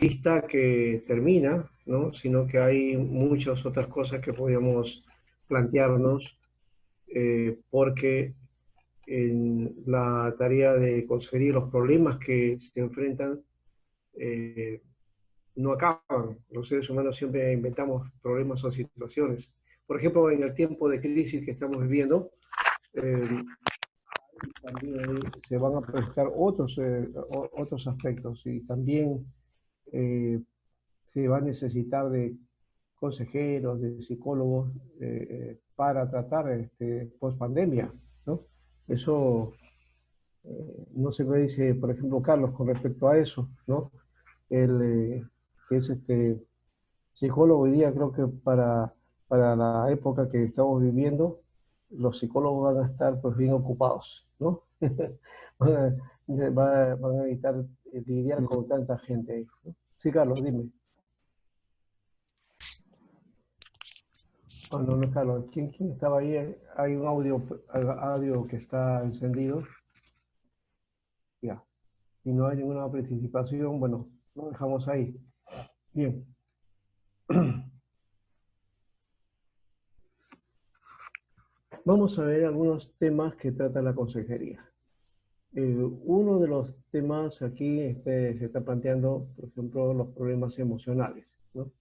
lista que termina, ¿no? Sino que hay muchas otras cosas que podríamos plantearnos, porque en la tarea de conseguir los problemas que se enfrentan eh, no acaban. Los seres humanos siempre inventamos problemas o situaciones. Por ejemplo, en el tiempo de crisis que estamos viviendo, eh, también se van a presentar otros aspectos y también eh, se va a necesitar de consejeros, de psicólogos para tratar post pandemia, ¿no? Eso, no sé qué dice, por ejemplo, Carlos, con respecto a eso, ¿no? Él, que es psicólogo hoy día, creo que para la época que estamos viviendo, los psicólogos van a estar pues bien ocupados, ¿no? Van a, van a evitar lidiar con tanta gente ahí, ¿no? Sí, Carlos, dime. Oh, no, no es Carlos. ¿Quién estaba ahí? Hay un audio que está encendido. Ya. Y no hay ninguna participación. Bueno, lo dejamos ahí. Bien. Vamos a ver algunos temas que trata la consejería. Uno de los temas aquí se está planteando, por ejemplo, los problemas emocionales, ¿no?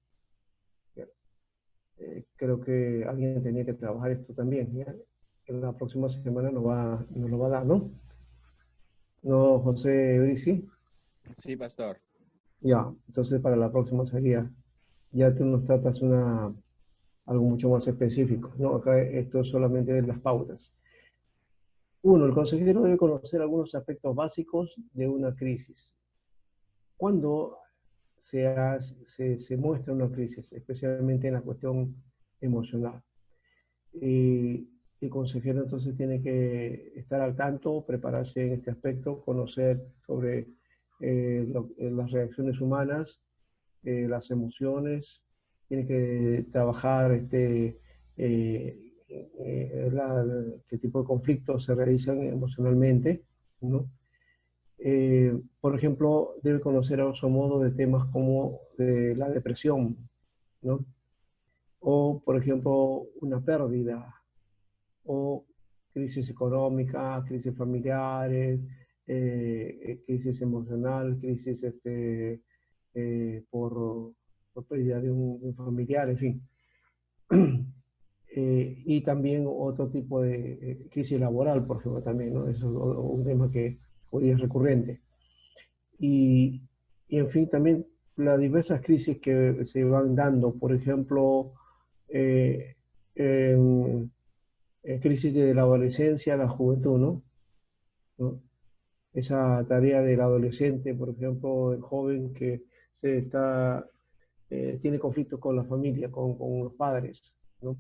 Creo que alguien tenía que trabajar esto también, ¿ya? En la próxima semana nos lo va a dar, ¿no? No, José Brici. Sí, pastor. Ya, entonces para la próxima sería, ya tú nos tratas algo mucho más específico, ¿no? Acá esto es solamente de las pautas. Uno, el consejero debe conocer algunos aspectos básicos de una crisis. ¿Cuándo se muestra una crisis, especialmente en la cuestión emocional? Y el consejero entonces tiene que estar al tanto, prepararse en este aspecto, conocer sobre las reacciones humanas, las emociones, tiene que trabajar qué tipo de conflictos se realizan emocionalmente, ¿no? Por ejemplo, debe conocer a su modo de temas como de la depresión, ¿no? O, por ejemplo, una pérdida, o crisis económica, crisis familiares, crisis emocional, crisis por pérdida de un familiar, en fin. Y también otro tipo de crisis laboral, por ejemplo, también, ¿no? Eso es un tema que hoy es recurrente. Y, y en fin, también las diversas crisis que se van dando, por ejemplo, eh, en, crisis de la adolescencia, la juventud, ¿no? ¿No? Esa tarea del adolescente, por ejemplo, del joven que tiene conflictos con la familia, con los padres, ¿no?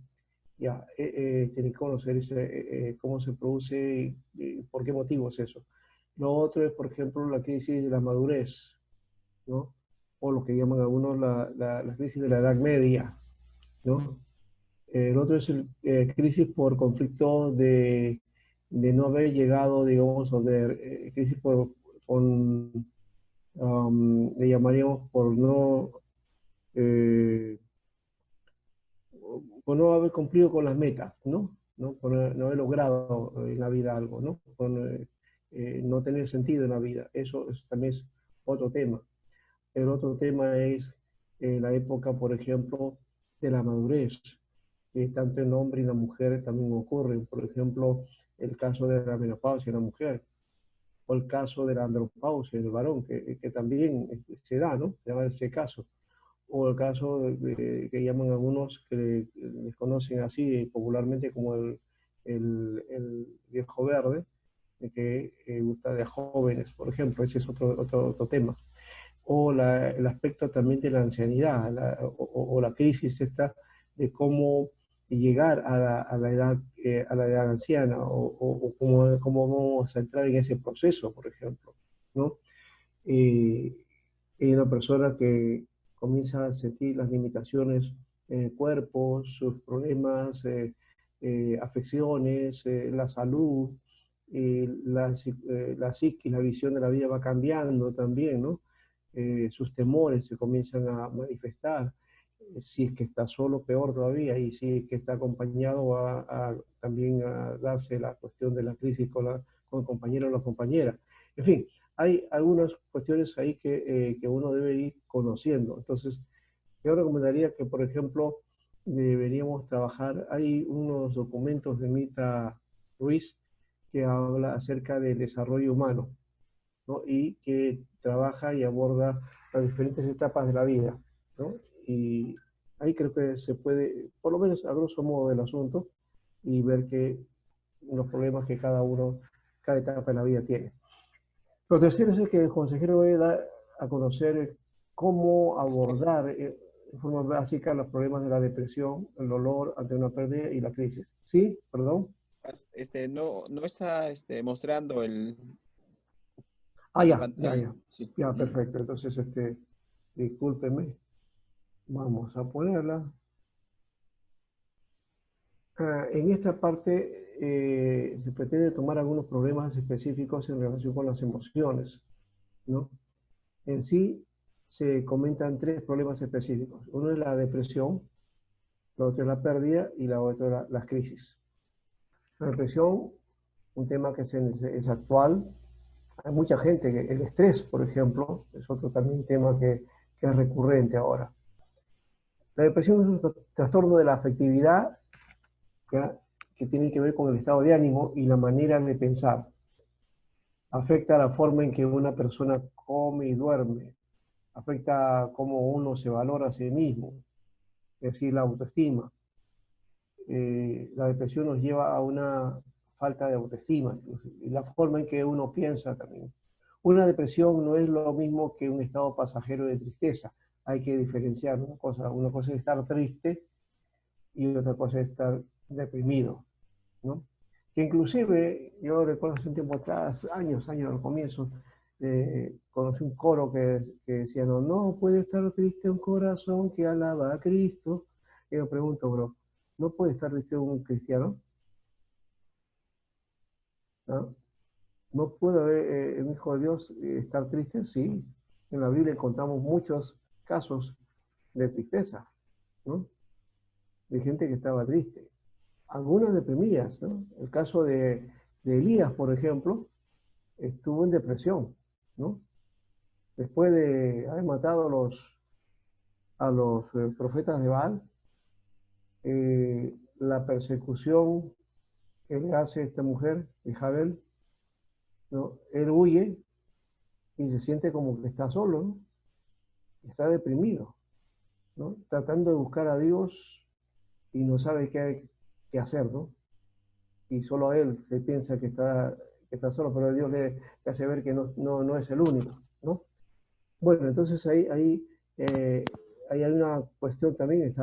Ya, tiene que conocer cómo se produce y por qué motivo es eso. Lo otro es, por ejemplo, la crisis de la madurez, ¿no? O lo que llaman algunos la crisis de la Edad Media, ¿no? El otro es el crisis por conflicto de no haber llegado, digamos, o de crisis con, le llamaríamos eh, por no haber cumplido con las metas, ¿no? ¿No? Por no haber logrado en la vida algo, ¿no? No tener sentido en la vida. Eso también es otro tema. El otro tema es la época, por ejemplo, de la madurez, que tanto en hombre y la mujer también ocurren. Por ejemplo, el caso de la menopausia en la mujer, o el caso de la andropausia en el varón, que también se da, ¿no? Se da ese caso. O el caso que llaman algunos, que les conocen así popularmente como el viejo verde, de que gusta de jóvenes, por ejemplo. Ese es otro tema. O el aspecto también de la ancianidad, o la crisis esta de cómo llegar a la edad anciana, o cómo vamos a entrar en ese proceso, por ejemplo, ¿no? Y, y una persona que comienza a sentir las limitaciones en el cuerpo, sus problemas, afecciones, la salud, la psiquis, la visión de la vida va cambiando también, ¿no? sus temores se comienzan a manifestar. Si es que está solo, peor todavía, y si es que está acompañado, va también a darse la cuestión de la crisis con el compañero o la compañera. En fin, hay algunas cuestiones ahí que uno debe ir conociendo. Entonces, yo recomendaría que, por ejemplo, deberíamos trabajar, hay unos documentos de Mita Ruiz que habla acerca del desarrollo humano, ¿no? Y que trabaja y aborda las diferentes etapas de la vida, ¿no? Y ahí creo que se puede, por lo menos a grosso modo del asunto, y ver que los problemas que cada etapa de la vida tiene. Lo tercero es que el consejero debe dar a conocer cómo Este, abordar de forma básica los problemas de la depresión, el dolor ante una pérdida y la crisis. ¿Sí? ¿Perdón? no, no está mostrando Ah, la ya, ya, pantalla. ya. Sí. Ya, perfecto. Entonces, discúlpeme. Vamos a ponerla. En esta parte se pretende tomar algunos problemas específicos en relación con las emociones, ¿no? En sí se comentan tres problemas específicos. Uno es la depresión, la otra es la pérdida y la otra es las crisis. La depresión, un tema que es actual. Hay mucha gente que el estrés, por ejemplo, es otro también tema que es recurrente ahora. La depresión es un trastorno de la afectividad, ¿ya? Que tiene que ver con el estado de ánimo y la manera de pensar. Afecta la forma en que una persona come y duerme, afecta cómo uno se valora a sí mismo, es decir, la autoestima. La depresión nos lleva a una falta de autoestima y la forma en que uno piensa también. Una depresión no es lo mismo que un estado pasajero de tristeza. Hay que diferenciar una cosa. Una cosa es estar triste y otra cosa es estar deprimido, ¿no? Que inclusive, yo recuerdo hace un tiempo atrás, años al comienzo, conocí un coro que decía, no, no puede estar triste un corazón que alaba a Cristo. Y me pregunto, bro, ¿no puede estar triste un cristiano? ¿No? ¿No puede haber un hijo de Dios estar triste? Sí. En la Biblia encontramos muchos casos de tristeza, ¿no? De gente que estaba triste. Algunas deprimidas, ¿no? El caso de Elías, por ejemplo, estuvo en depresión, ¿no? Después de haber matado a los profetas de Baal, la persecución que le hace esta mujer, Jezabel, ¿no? Él huye y se siente como que está solo, ¿no? Está deprimido, ¿no? Tratando de buscar a Dios y no sabe qué hacer, ¿no? Y solo él se piensa que está solo, pero Dios le hace ver que no es el único, ¿no? Bueno, entonces ahí hay una cuestión también,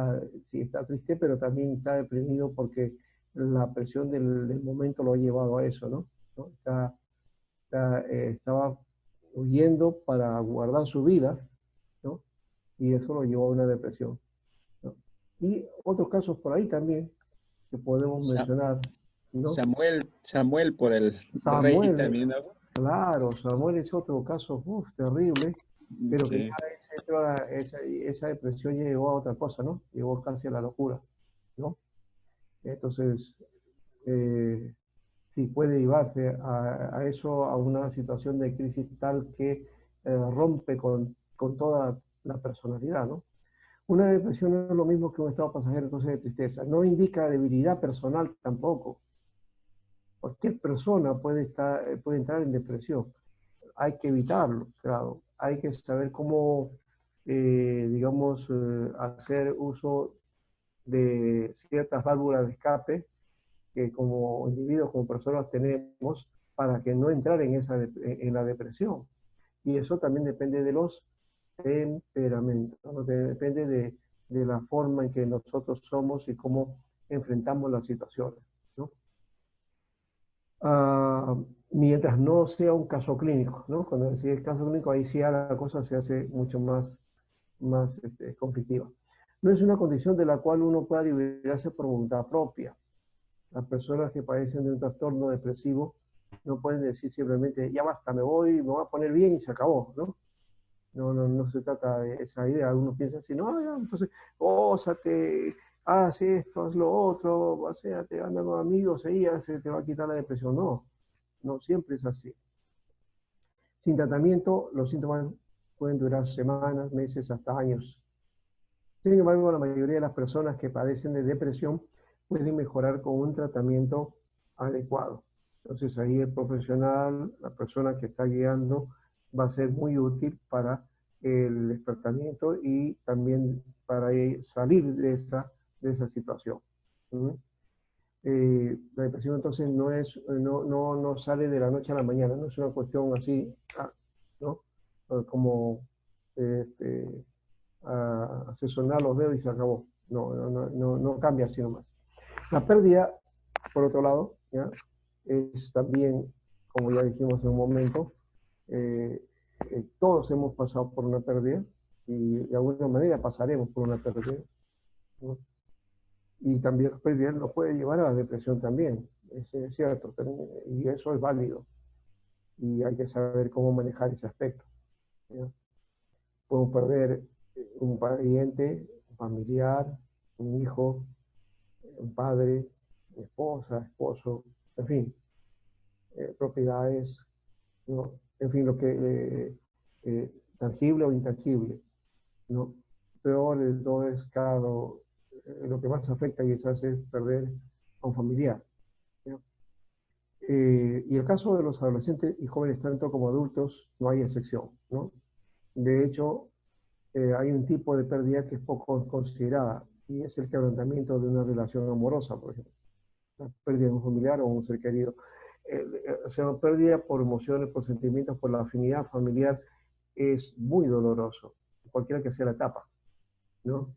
sí, está triste, pero también está deprimido porque la presión del momento lo ha llevado a eso, ¿no? ¿No? Estaba huyendo para guardar su vida, ¿no? Y eso lo llevó a una depresión, ¿no? Y otros casos por ahí también que podemos Sa- mencionar, ¿no? Samuel por el rey Samuel, también, ¿no? claro, Samuel es otro caso terrible, pero que Sí. ya esa depresión ya llegó a otra cosa, ¿no? Llegó casi a la locura, ¿no? Entonces, eh, sí, puede llevarse a eso, a una situación de crisis tal que rompe con toda la personalidad, ¿no? Una depresión no es lo mismo que un estado pasajero entonces de tristeza. No indica debilidad personal tampoco. Cualquier persona puede entrar en depresión. Hay que evitarlo, claro. Hay que saber cómo, digamos, hacer uso de ciertas válvulas de escape que como individuos, como personas tenemos para que no entrar en la depresión. Y eso también depende de los temperamentos, ¿no? Depende de la forma en que nosotros somos y cómo enfrentamos las situaciones, ¿no? Ah, mientras no sea un caso clínico, ¿no? Cuando decía el caso clínico, ahí sí la cosa se hace mucho más conflictiva. No es una condición de la cual uno pueda liberarse por voluntad propia. Las personas que padecen de un trastorno depresivo no pueden decir simplemente, ya basta, me voy a poner bien y se acabó, ¿no? No se trata de esa idea. Uno piensa así, no, ya, entonces, ósate, haz esto, haz lo otro, paséate, anda con amigos, ahí ya se te va a quitar la depresión. No, no siempre es así. Sin tratamiento, los síntomas pueden durar semanas, meses, hasta años. Sin embargo, la mayoría de las personas que padecen de depresión pueden mejorar con un tratamiento adecuado. Entonces ahí el profesional, la persona que está guiando, va a ser muy útil para el tratamiento y también para salir de esa situación. ¿Mm? La depresión entonces no sale de la noche a la mañana, no es una cuestión así, ¿no? Como este, se sonar los dedos y se acabó. No cambia así nomás. La pérdida, por otro lado, ¿ya? Es también, como ya dijimos en un momento, eh, todos hemos pasado por una pérdida y de alguna manera pasaremos por una pérdida, ¿no? Y también la pérdida nos puede llevar a la depresión también, es cierto, y eso es válido y hay que saber cómo manejar ese aspecto, ¿ya? Podemos perder un pariente, un familiar, un hijo, un padre, esposa, esposo, en fin, propiedades, ¿no? En fin, lo que tangible o intangible, ¿no? Peor de todo es, claro, lo que más afecta quizás es perder a un familiar, ¿no? Y el caso de los adolescentes y jóvenes, tanto como adultos, no hay excepción, ¿no? De hecho, hay un tipo de pérdida que es poco considerada y es el quebrantamiento de una relación amorosa, por ejemplo. La pérdida de un familiar o un ser querido. O sea, la pérdida por emociones, por sentimientos, por la afinidad familiar es muy doloroso, cualquiera que sea la etapa, ¿no?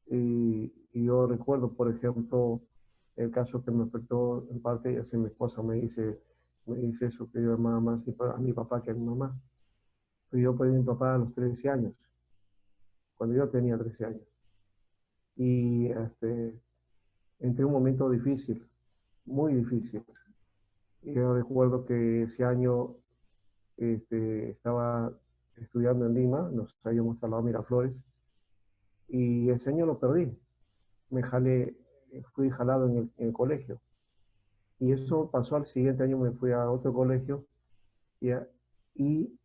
Y yo recuerdo, por ejemplo, el caso que me afectó en parte, así mi esposa me dice eso, que yo amaba más a mi papá que a mi mamá. Pero yo perdí a mi papá a los 13 años, cuando yo tenía 13 años. Y entré en un momento difícil, muy difícil. Y yo recuerdo que ese año estaba estudiando en Lima, nos habíamos trasladado a Miraflores, y ese año lo perdí. Me jalé, fui jalado en el colegio. Y eso pasó al siguiente año, me fui a otro colegio, ¿ya? Y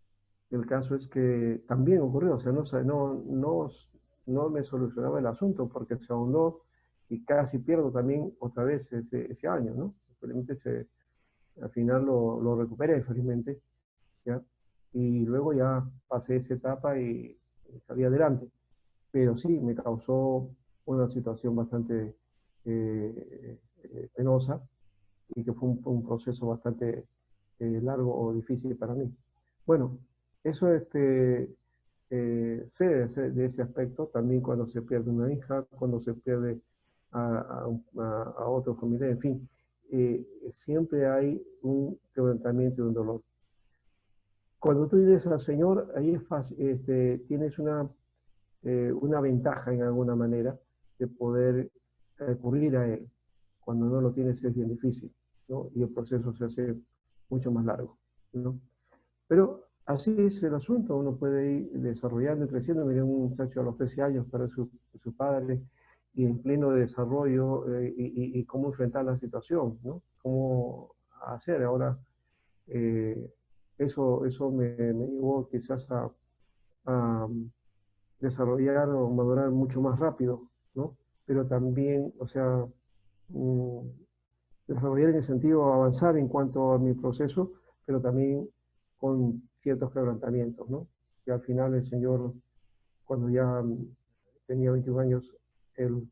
el caso es que también ocurrió, o sea, no me solucionaba el asunto porque se ahondó y casi pierdo también otra vez ese año, ¿no? Felizmente al final lo recuperé, felizmente, ¿ya? Y luego ya pasé esa etapa y salí adelante. Pero sí, me causó una situación bastante penosa y que fue un proceso bastante largo o difícil para mí. Bueno, eso sé de ese aspecto también cuando se pierde una hija, cuando se pierde a otro familiar, en fin, siempre hay un quebrantamiento y un dolor. Cuando tú dices al Señor, ahí es fácil, tienes una ventaja en alguna manera de poder recurrir a Él. Cuando no lo tienes es bien difícil, ¿no? Y el proceso se hace mucho más largo, ¿no? Pero así es el asunto, uno puede ir desarrollando y creciendo. Miré un muchacho a los 13 años para su padre y en pleno desarrollo y cómo enfrentar la situación, ¿no? Cómo hacer. Ahora, eh, eso me llevó quizás a desarrollar o madurar mucho más rápido, ¿no? Pero también, o sea, mm, desarrollar en el sentido de avanzar en cuanto a mi proceso, pero también con ciertos quebrantamientos, ¿no? Y al final el Señor, cuando ya tenía 21 años, Él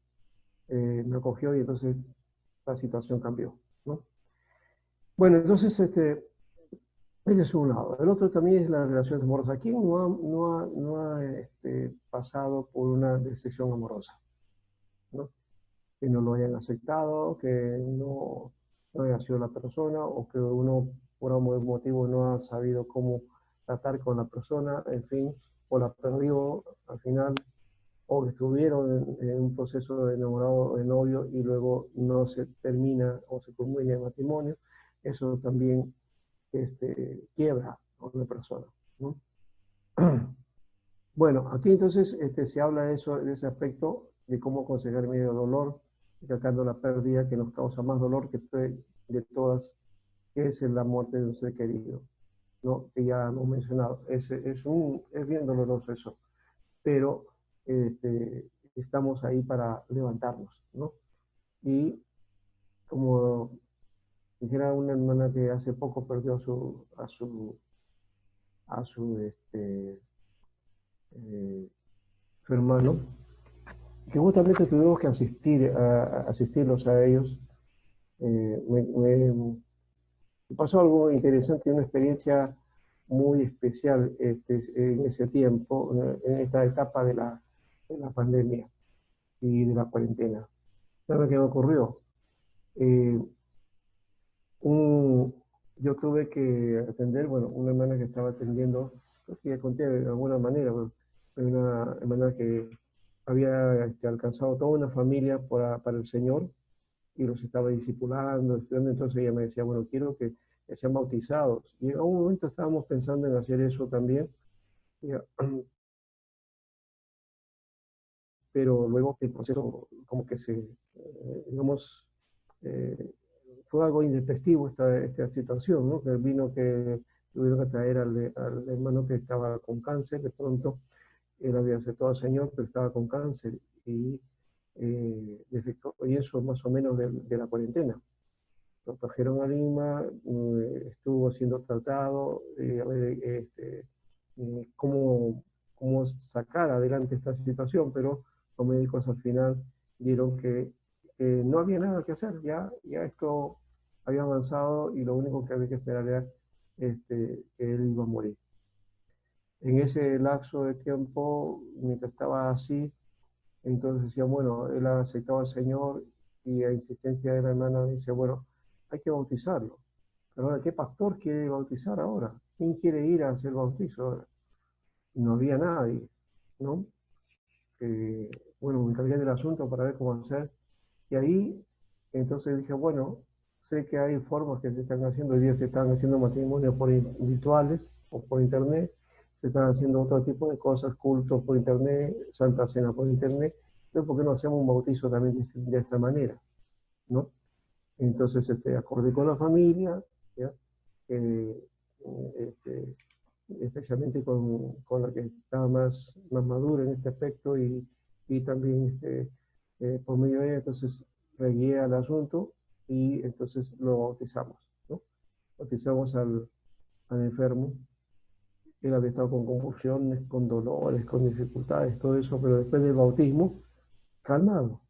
me acogió y entonces la situación cambió, ¿no? Bueno, entonces, ese es un lado. El otro también es la relación amorosa. ¿Quién no ha pasado por una decepción amorosa? ¿No? Que no lo hayan aceptado, que no haya sido la persona o que uno por algún motivo no ha sabido cómo tratar con la persona, en fin, o la perdió al final, o que estuvieron en un proceso de enamorado, de novio y luego no se termina o se culmina el matrimonio. Eso también quiebra a una persona, ¿no? Bueno, aquí entonces se habla de eso, de ese aspecto, de cómo aconsejar medio dolor, tratando la pérdida que nos causa más dolor de todas, que es la muerte de un ser querido, ¿no? Que ya hemos mencionado. Es bien doloroso eso, pero estamos ahí para levantarnos, ¿no? Y como dijera una hermana que hace poco perdió a eh, su hermano, que justamente tuvimos que asistirlos a ellos. Me pasó algo interesante, una experiencia muy especial en ese tiempo, en esta etapa de la pandemia y de la cuarentena. ¿Saben qué me ocurrió? Eh, un, yo tuve que atender, bueno, una hermana que estaba atendiendo, creo que ya conté de alguna manera, bueno, una hermana que había alcanzado toda una familia para el Señor y los estaba discipulando, estudiando, entonces ella me decía, bueno, quiero que sean bautizados. Y en un momento estábamos pensando en hacer eso también, y, pero luego el proceso como que digamos, eh, fue algo intempestivo esta situación, ¿no? Que vino que tuvieron que traer al hermano que estaba con cáncer, de pronto él había aceptado al Señor, pero estaba con cáncer y, y eso más o menos de la cuarentena. Lo trajeron a Lima, estuvo siendo tratado, a ver cómo sacar adelante esta situación, pero los médicos al final dieron que no había nada que hacer, ya esto había avanzado y lo único que había que esperar era que él iba a morir. En ese lapso de tiempo, mientras estaba así, entonces decía, bueno, él ha aceptado al Señor y a insistencia de la hermana dice, bueno, hay que bautizarlo. Pero ahora, ¿qué pastor quiere bautizar ahora? ¿Quién quiere ir a hacer bautizo ahora? No había nadie, ¿no? Bueno, me encargué del asunto para ver cómo hacer. Y ahí, entonces dije, bueno, sé que hay formas que se están haciendo, hoy día se están haciendo matrimonios virtuales o por internet, se están haciendo otro tipo de cosas, cultos por internet, Santa Cena por internet, entonces, ¿por qué no hacemos un bautizo también de esta manera? ¿No? Entonces, acordé con la familia, ¿ya? Eh, este, especialmente con la que estaba más madura en este aspecto y también por medio de ella, entonces regué al asunto y entonces lo bautizamos, ¿no? Bautizamos al enfermo. Él había estado con convulsiones, con dolores, con dificultades, todo eso, pero después del bautismo, calmado,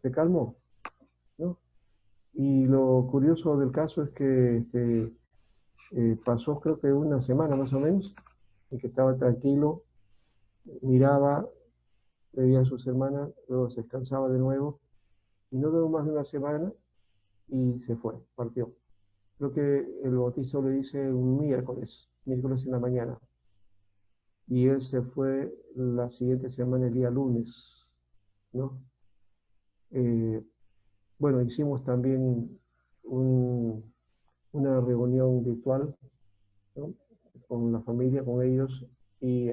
se calmó, ¿no? Y lo curioso del caso es que pasó creo que una semana más o menos, en que estaba tranquilo, miraba, veía a sus hermanas, luego se descansaba de nuevo, y no duró más de una semana y se fue, partió. Creo que el bautizo lo hice un miércoles en la mañana, y él se fue la siguiente semana, el día lunes, ¿no? Eh, bueno, hicimos también un- una reunión virtual, ¿no? Con la familia, con ellos, y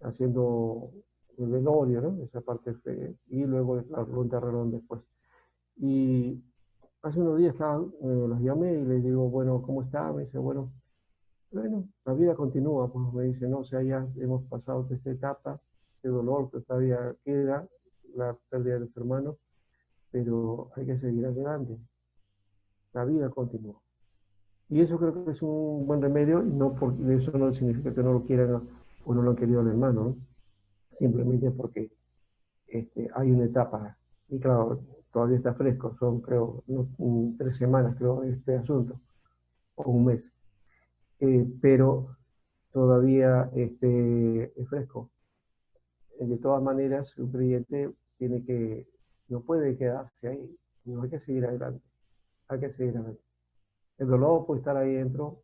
haciendo el velorio, ¿no? Esa parte y luego la pregunta redonda después. Y hace unos días los llamé y les digo, bueno, ¿cómo está? Me dice, bueno, la vida continúa, pues me dice, no, o sea, ya hemos pasado de esta etapa de dolor que todavía queda, la pérdida de los hermanos, pero hay que seguir adelante, la vida continúa. Y eso creo que es un buen remedio, y no porque eso no significa que no lo quieran o no lo han querido al hermano, ¿no? Simplemente porque hay una etapa, y claro, todavía está fresco, son creo 3 semanas creo este asunto, o un mes, pero todavía es fresco. De todas maneras, un creyente no puede quedarse ahí, no hay que seguir adelante, hay que seguir adelante. El dolor puede estar ahí dentro,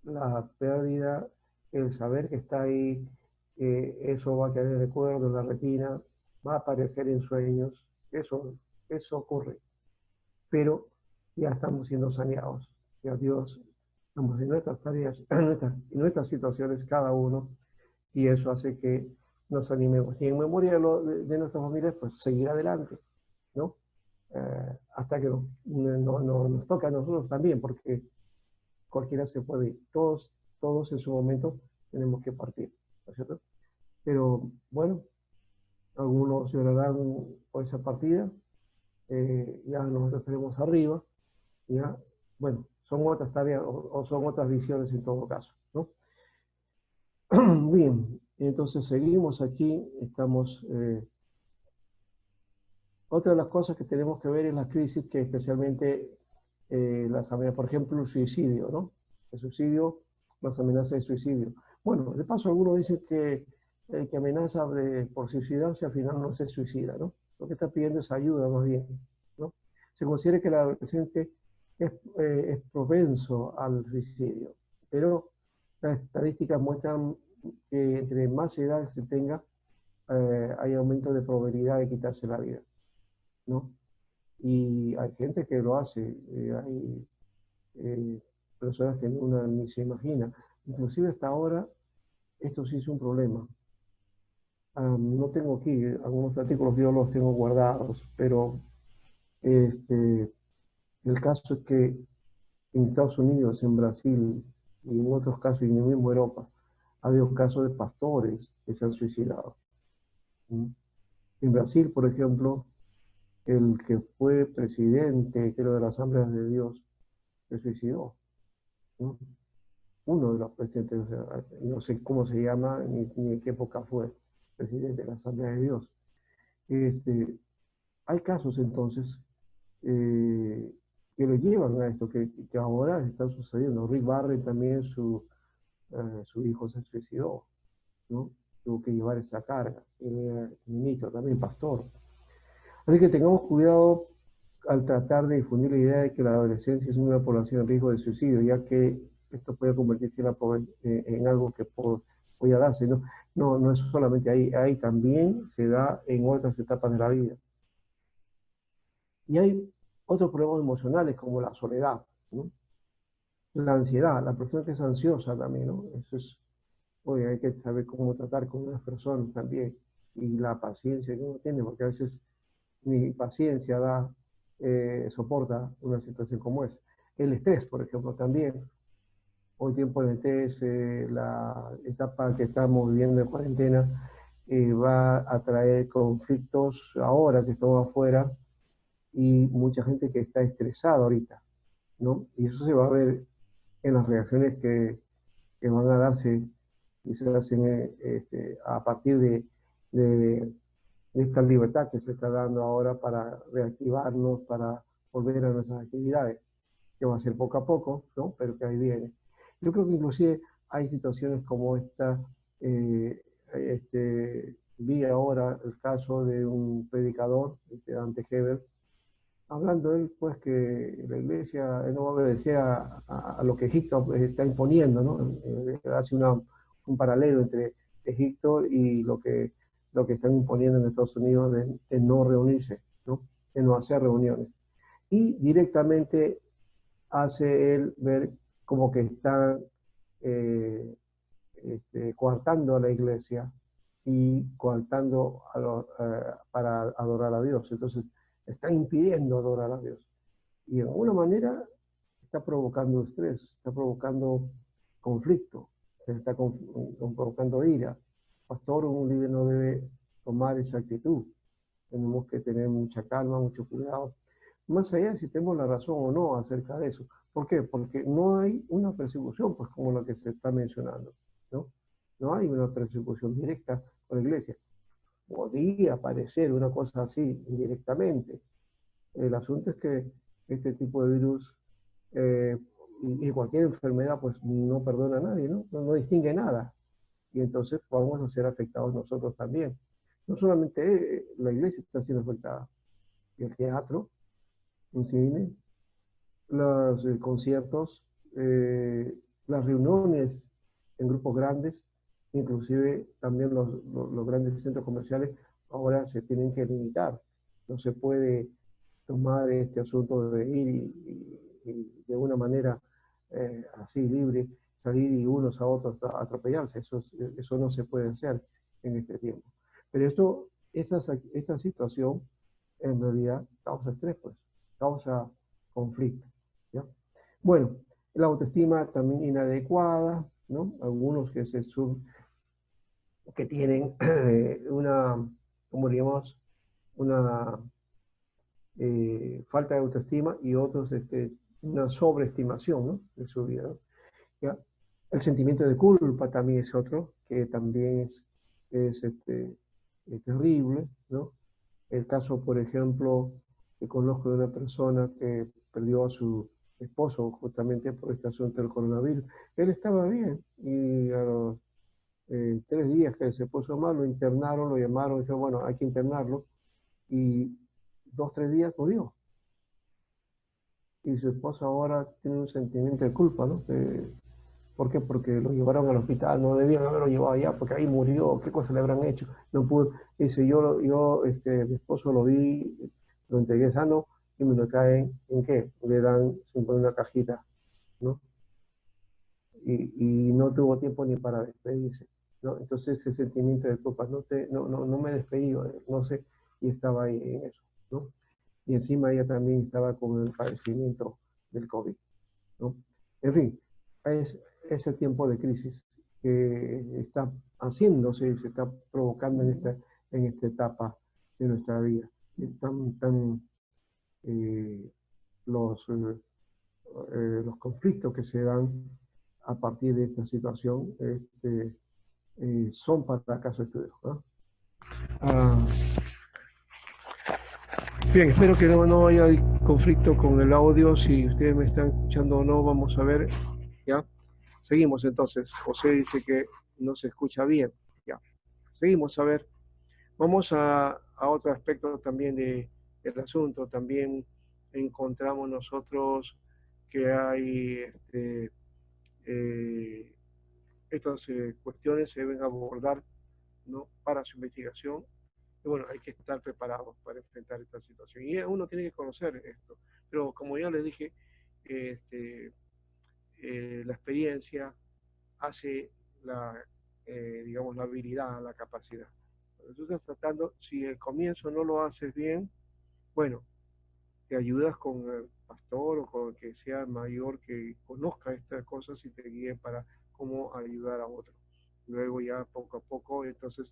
la pérdida, el saber que está ahí, eso va a quedar en el recuerdo, en la retina, va a aparecer en sueños, eso ocurre, pero ya estamos siendo saneados, ya Dios, estamos en nuestras tareas, en nuestras situaciones, cada uno, y eso hace que nos animemos. Y en memoria de nuestras familias, pues seguir adelante, ¿no? Hasta que nos toca a nosotros también, porque cualquiera se puede ir. Todos en su momento tenemos que partir, ¿no es cierto? Pero bueno, algunos llorarán por esa partida, ya nosotros estaremos arriba, ya, bueno, son otras tareas o son otras visiones en todo caso, ¿no? Bien, entonces seguimos aquí, estamos... otra de las cosas que tenemos que ver es la crisis que especialmente las amenazas, por ejemplo, el suicidio, ¿no? El suicidio, las amenazas de suicidio. Bueno, de paso, algunos dicen que el que amenaza por suicidarse al final no se suicida, ¿no? Lo que está pidiendo es ayuda más bien, ¿no? Se considera que el adolescente es propenso al suicidio, pero las estadísticas muestran que entre más edad se tenga, hay aumento de probabilidad de quitarse la vida, ¿no? Y hay gente que lo hace, hay personas que uno ni se imagina. Inclusive hasta ahora, esto sí es un problema. No tengo aquí, algunos artículos yo los tengo guardados, pero el caso es que en Estados Unidos, en Brasil y en otros casos, y en el mismo Europa, ha habido casos de pastores que se han suicidado. ¿Mm? En Brasil, por ejemplo, el que fue presidente, creo, de la Asamblea de Dios, se suicidó, ¿no? Uno de los presidentes, o sea, no sé cómo se llama ni en qué época fue presidente de la Asamblea de Dios. Este, hay casos entonces eh, que lo llevan a esto, que ahora están sucediendo. Rick Barrett también, su hijo se suicidó, ¿no? Tuvo que llevar esa carga. Ministro, también pastor. Así que tengamos cuidado al tratar de difundir la idea de que la adolescencia es una población en riesgo de suicidio, ya que esto puede convertirse en algo que pueda darse. ¿No? No es solamente ahí también se da en otras etapas de la vida. Y hay otros problemas emocionales como la soledad, ¿no? La ansiedad, la persona que es ansiosa también, ¿no? Eso es, oye, hay que saber cómo tratar con una persona también y la paciencia que uno tiene, porque a veces ni paciencia soporta una situación como esa. El estrés, por ejemplo, también. Hoy tiempo el estrés, la etapa que estamos viviendo de cuarentena, va a traer conflictos ahora que estamos afuera y mucha gente que está estresada ahorita, ¿no? Y eso se va a ver en las reacciones que van a darse quizás a partir de esta libertad que se está dando ahora para reactivarnos, para volver a nuestras actividades, que va a ser poco a poco, ¿no? Pero que ahí viene. Yo creo que inclusive hay situaciones como esta, vi ahora el caso de un predicador, Dante Hebel, hablando él, pues que la iglesia no obedecer a lo que Egipto está imponiendo, ¿no? Hace un paralelo entre Egipto y lo que están imponiendo en Estados Unidos de no reunirse, ¿no? De no hacer reuniones. Y directamente hace él ver como que están coartando a la iglesia y coartando para adorar a Dios. Entonces, está impidiendo adorar a Dios. Y de alguna manera está provocando estrés, está provocando conflicto, está provocando ira. Pastor, un líder no debe tomar esa actitud. Tenemos que tener mucha calma, mucho cuidado. Más allá de si tenemos la razón o no acerca de eso. ¿Por qué? Porque no hay una persecución, pues como la que se está mencionando, ¿no? No hay una persecución directa por la iglesia. Podría parecer una cosa así indirectamente. El asunto es que este tipo de virus eh, y cualquier enfermedad pues no perdona a nadie, ¿no? No distingue nada. Y entonces vamos a ser afectados nosotros también. No solamente la iglesia está siendo afectada, el teatro, el cine, los conciertos, las reuniones en grupos grandes, inclusive también los grandes centros comerciales ahora se tienen que limitar. No se puede tomar este asunto de ir y de una manera así libre salir y unos a otros a atropellarse. Eso no se puede hacer en este tiempo. Pero esta situación en realidad causa estrés, pues, causa conflicto, ¿ya? Bueno, la autoestima también inadecuada, ¿no? Algunos que tienen como digamos, una falta de autoestima y otros una sobreestimación, ¿no? De su vida, ¿no? ¿Ya? El sentimiento de culpa también es otro, que también es terrible, ¿no? El caso, por ejemplo, que conozco de una persona que perdió a su esposo justamente por este asunto del coronavirus. Él estaba bien y a los 3 días que se puso mal, lo internaron, lo llamaron, dijeron, bueno, hay que internarlo. Y 2, 3 días murió. Y su esposa ahora tiene un sentimiento de culpa, ¿no? ¿Por qué? Porque lo llevaron al hospital, no debían haberlo llevado allá, porque ahí murió, qué cosa le habrán hecho. No pudo, dice, mi esposo lo vi, lo entregué sano y me lo traen, ¿en qué? Le dan siempre una cajita, ¿no? Y no tuvo tiempo ni para despedirse, ¿no? Entonces ese sentimiento de culpa, no me despedí, no sé, y estaba ahí en eso, ¿no? Y encima ella también estaba con el padecimiento del COVID, ¿no? En fin, es ese tiempo de crisis que está haciéndose, se está provocando en esta etapa de nuestra vida. Están eh, los, los conflictos que se dan a partir de esta situación son para caso de estudio, ¿no? Ah, bien, espero que no haya conflicto con el audio. Si ustedes me están escuchando o no, vamos a ver. ¿Ya? Seguimos entonces. José dice que no se escucha bien. Ya. Seguimos a ver. Vamos a otro aspecto también del asunto. También encontramos nosotros que hay eh, estas cuestiones se deben abordar, ¿no? Para su investigación. Y bueno, hay que estar preparados para enfrentar esta situación. Y uno tiene que conocer esto. Pero como ya les dije, este, la experiencia hace digamos, la habilidad, la capacidad. Cuando tú estás tratando, si al comienzo no lo haces bien, bueno, te ayudas con el pastor o con el que sea mayor que conozca estas cosas y te guíe para cómo ayudar a otros. Luego ya poco a poco, entonces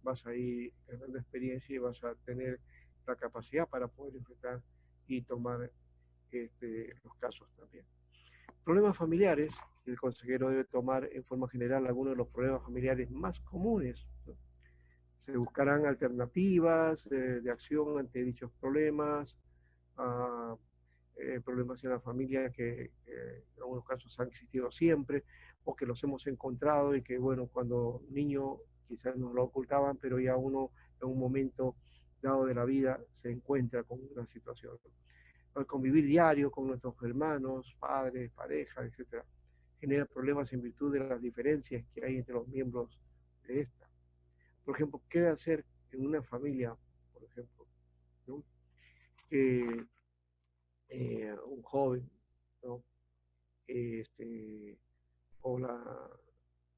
vas a ir ganando experiencia y vas a tener la capacidad para poder enfrentar y tomar los casos también. Problemas familiares, el consejero debe tomar en forma general algunos de los problemas familiares más comunes, ¿no? Se buscarán alternativas de acción ante dichos problemas, uh, problemas en la familia que en algunos casos han existido siempre o que los hemos encontrado y que, bueno, cuando niño quizás nos lo ocultaban, pero ya uno en un momento dado de la vida se encuentra con una situación. Al convivir diario con nuestros hermanos, padres, parejas, etc., genera problemas en virtud de las diferencias que hay entre los miembros de esta. Por ejemplo, ¿qué hacer en una familia, por ejemplo, ¿no? Que un joven, ¿no? O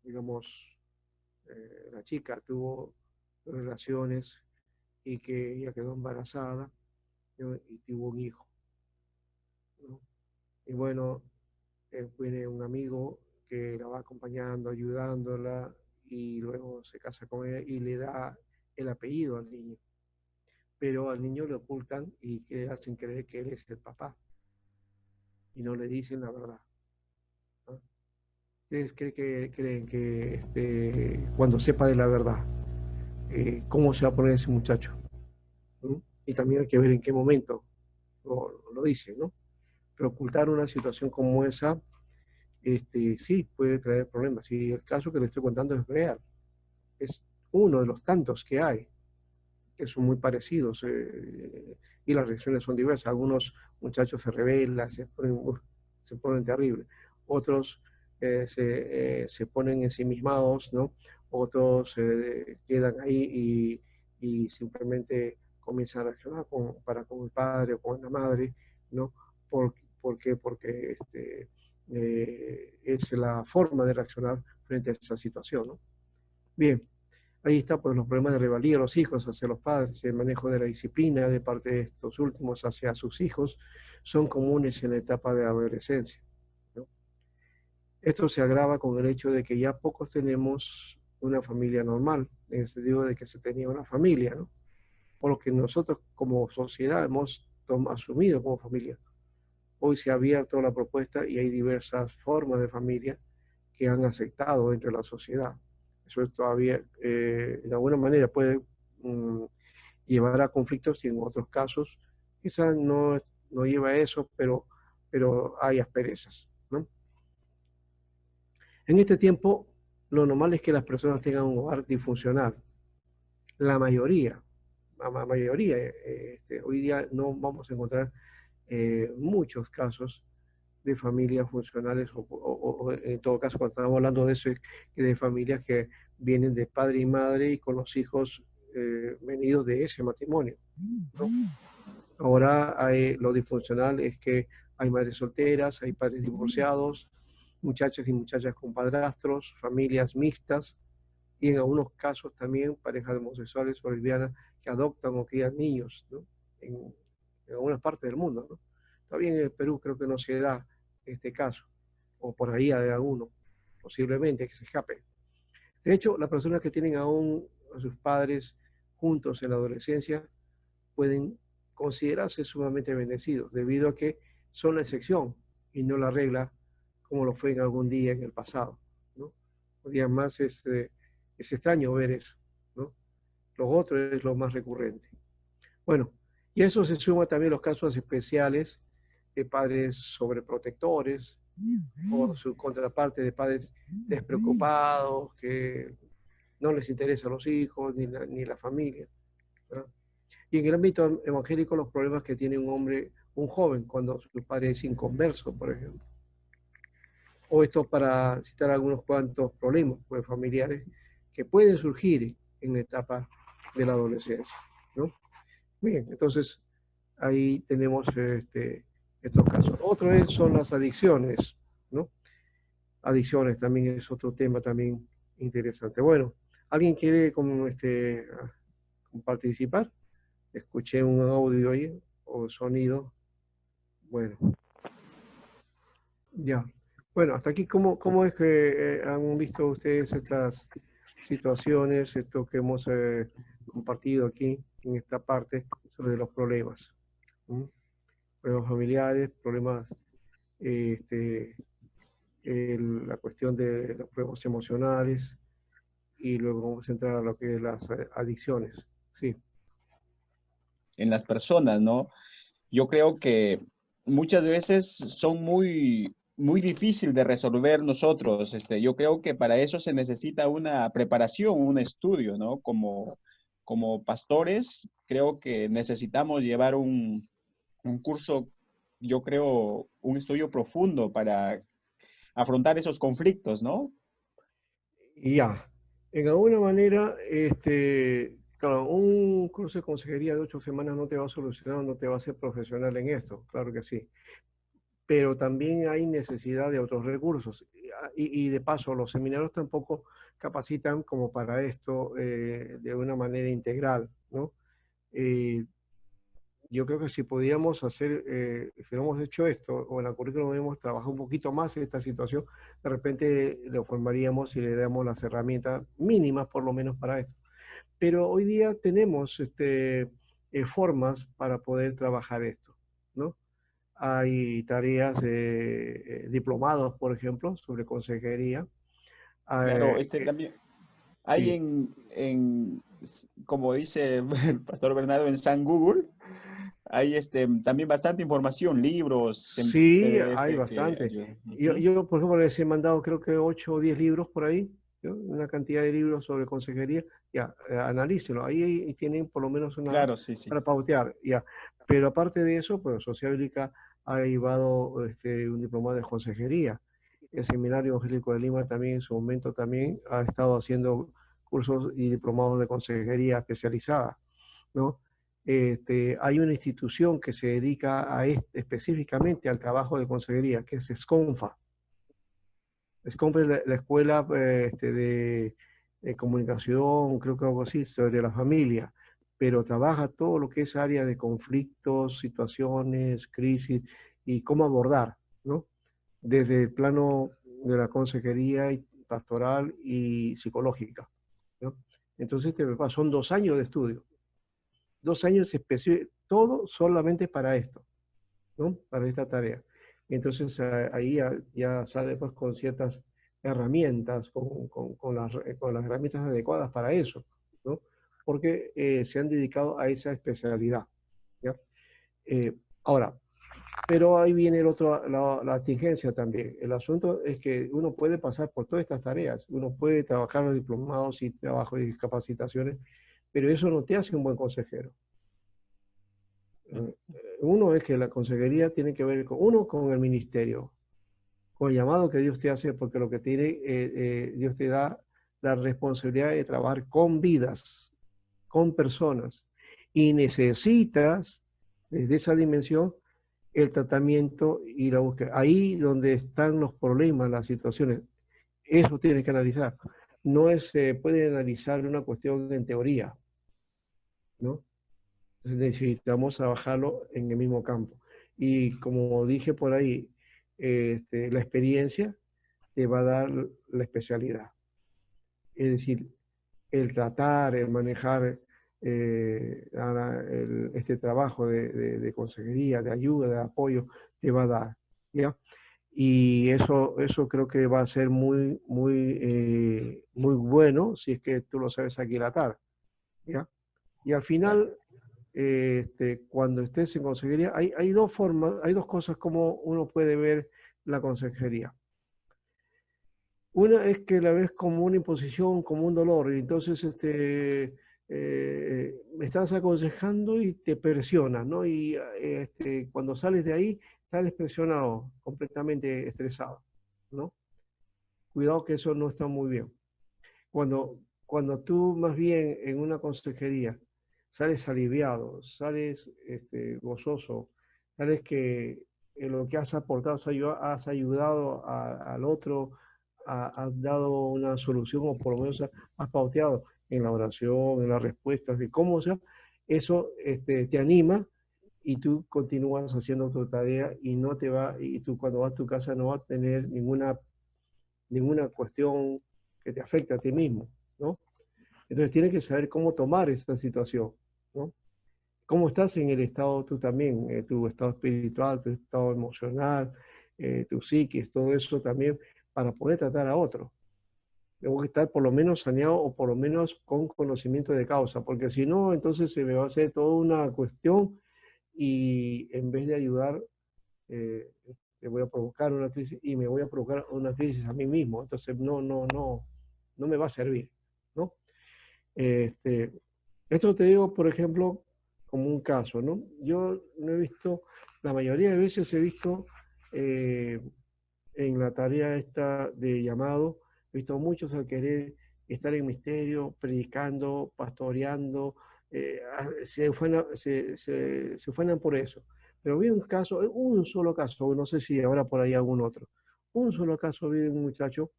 digamos, la chica tuvo relaciones y que ella quedó embarazada, ¿no? Y tuvo un hijo, ¿no? Y bueno, viene un amigo que la va acompañando, ayudándola, y luego se casa con ella y le da el apellido al niño. Pero al niño le ocultan y que hacen creer que él es el papá y no le dicen la verdad, ¿no? ¿Ustedes creen que cuando sepa de la verdad, cómo se va a poner ese muchacho? ¿No? Y también hay que ver en qué momento lo dice, ¿no? Pero ocultar una situación como esa, sí, puede traer problemas. Y el caso que le estoy contando es real. Es uno de los tantos que hay, que son muy parecidos, y las reacciones son diversas. Algunos muchachos se rebelan, se ponen terribles. Otros se ponen ensimismados, ¿no? Otros quedan ahí y simplemente comienzan a reaccionar para con el padre o con la madre, ¿no? ¿Por qué? Porque es la forma de reaccionar frente a esa situación, ¿no? Bien, ahí está pues los problemas de rebeldía de los hijos hacia los padres, el manejo de la disciplina de parte de estos últimos hacia sus hijos, son comunes en la etapa de adolescencia, ¿no? Esto se agrava con el hecho de que ya pocos tenemos una familia normal, en el sentido de que se tenía una familia, ¿no? Por lo que nosotros como sociedad hemos asumido como familia. Hoy se ha abierto la propuesta y hay diversas formas de familia que han aceptado dentro de la sociedad. Eso todavía, de alguna manera, puede llevar a conflictos y en otros casos quizás no lleva a eso, pero hay asperezas, ¿no? En este tiempo, lo normal es que las personas tengan un hogar disfuncional. La mayoría, hoy día no vamos a encontrar muchos casos de familias funcionales o en todo caso cuando estamos hablando de eso, de familias que vienen de padre y madre y con los hijos venidos de ese matrimonio, ¿no? Ahora lo disfuncional es que hay madres solteras, hay padres divorciados, muchachos y muchachas con padrastros, familias mixtas y en algunos casos también parejas de homosexuales o lesbianas que adoptan o crían niños, ¿no? En algunas partes del mundo, ¿no? Todavía en el Perú creo que no se da este caso, o por ahí hay alguno, posiblemente que se escape. De hecho, las personas que tienen aún a sus padres juntos en la adolescencia pueden considerarse sumamente bendecidos, debido a que son la excepción y no la regla, como lo fue en algún día en el pasado, ¿no? Los días más es extraño ver eso, ¿no? Lo otro es lo más recurrente. Bueno, y a eso se suma también los casos especiales de padres sobreprotectores, o su contraparte de padres despreocupados, que no les interesa a los hijos ni la familia, ¿verdad? Y en el ámbito evangélico, los problemas que tiene un hombre, un joven, cuando su padre es inconverso, por ejemplo. O esto para citar algunos cuantos problemas pues, familiares que pueden surgir en la etapa de la adolescencia, ¿no? Bien, entonces ahí tenemos estos casos. Otro son las adicciones, ¿no? Adicciones también es otro tema también interesante. Bueno, ¿alguien quiere participar? Escuché un audio ahí o sonido. Bueno, ya. Bueno, hasta aquí, ¿cómo es que han visto ustedes estas situaciones, esto que hemos compartido aquí en esta parte sobre los problemas? ¿Mm? Problemas familiares, problemas, la cuestión de los problemas emocionales y luego vamos a entrar a lo que es las adicciones. Sí. En las personas, ¿no? Yo creo que muchas veces son muy difícil de resolver nosotros. Yo creo que para eso se necesita una preparación, un estudio, ¿no? Como pastores, creo que necesitamos llevar un curso, yo creo, un estudio profundo para afrontar esos conflictos, ¿no? Y ya, en alguna manera, claro, un curso de consejería de 8 semanas no te va a solucionar, no te va a hacer profesional en esto, claro que sí. Pero también hay necesidad de otros recursos. Y de paso, los seminarios tampoco capacitan como para esto de una manera integral, ¿no? Yo creo que si podíamos hacer, si hubiéramos hecho esto, o en la currículum hubiéramos trabajado un poquito más en esta situación, de repente lo formaríamos y le damos las herramientas mínimas, por lo menos, para esto. Pero hoy día tenemos formas para poder trabajar esto, ¿no? Hay tareas, diplomados, por ejemplo, sobre consejería. Claro, Que, también hay sí, como dice el pastor Bernardo, en San Google, hay también bastante información, libros en sí, hay PDF que bastante. ayudan. Yo, Ujú. yo, por ejemplo, les he mandado creo que 8 o 10 libros por ahí, ¿no? Una cantidad de libros sobre consejería. Ya, analícenlo. Ahí tienen por lo menos una Claro, sí, sí. para pautear. Ya. Pero aparte de eso, pues Sociabilica ha llevado un diplomado de consejería. El Seminario Evangélico de Lima también en su momento también ha estado haciendo cursos y diplomados de consejería especializada, ¿no? Hay una institución que se dedica a específicamente al trabajo de consejería, que es SCONFA, Scompe es la escuela de comunicación, creo que algo así, sobre la familia, pero trabaja todo lo que es área de conflictos, situaciones, crisis y cómo abordar, ¿no? Desde el plano de la consejería pastoral y psicológica, ¿no? Entonces, son 2 años de estudio, 2 años específicos, todo solamente para esto, ¿no? Para esta tarea. Entonces ahí ya sale pues con ciertas herramientas, con las herramientas adecuadas para eso, ¿no? Porque se han dedicado a esa especialidad, ¿ya? Ahora, pero ahí viene la contingencia también. El asunto es que uno puede pasar por todas estas tareas, uno puede trabajar los diplomados y trabajo y capacitaciones, pero eso no te hace un buen consejero. Uno es que la consejería tiene que ver con el ministerio, con el llamado que Dios te hace, porque lo que tiene, Dios te da la responsabilidad de trabajar con vidas, con personas, y necesitas desde esa dimensión el tratamiento y la búsqueda. Ahí donde están los problemas, las situaciones, eso tienes que analizar. No se puede analizar una cuestión en teoría, ¿no? Necesitamos trabajarlo en el mismo campo. Y como dije por ahí, la experiencia te va a dar la especialidad. Es decir, el tratar, el manejar este trabajo de consejería, de ayuda, de apoyo, te va a dar, ¿ya? Y eso creo que va a ser muy bueno si es que tú lo sabes aquilatar, ¿ya? Y al Claro. final cuando estés en consejería, hay dos formas, hay dos cosas como uno puede ver la consejería. Una es que la ves como una imposición, como un dolor, y entonces me estás aconsejando y te presionas, ¿no? Y cuando sales de ahí, sales presionado, completamente estresado, ¿no? Cuidado que eso no está muy bien. Cuando tú más bien en una consejería sales aliviado, sales gozoso, sales que en lo que has aportado, has ayudado al otro, has dado una solución o por lo menos has pauteado en la oración, en las respuestas, de cómo sea, eso te anima y tú continúas haciendo tu tarea y no te va, y tú cuando vas a tu casa no vas a tener ninguna cuestión que te afecte a ti mismo, ¿no? Entonces tienes que saber cómo tomar esa situación, ¿no? ¿Cómo estás en el estado tú también? Tu estado espiritual, tu estado emocional, tu psiquis, todo eso también, para poder tratar a otro. Tengo que estar por lo menos saneado o por lo menos con conocimiento de causa, porque si no, entonces se me va a hacer toda una cuestión y en vez de ayudar, eh, te voy a provocar una crisis y me voy a provocar una crisis a mí mismo. Entonces no me va a servir, ¿no? Este, esto te digo, por ejemplo, como un caso, ¿no? Yo no he visto, la mayoría de veces he visto eh, en la tarea esta de llamado, he visto muchos al querer estar en misterio, predicando, pastoreando, se ufanan por eso. Pero vi un solo caso, no sé si ahora por ahí algún otro, un solo caso vi de un muchacho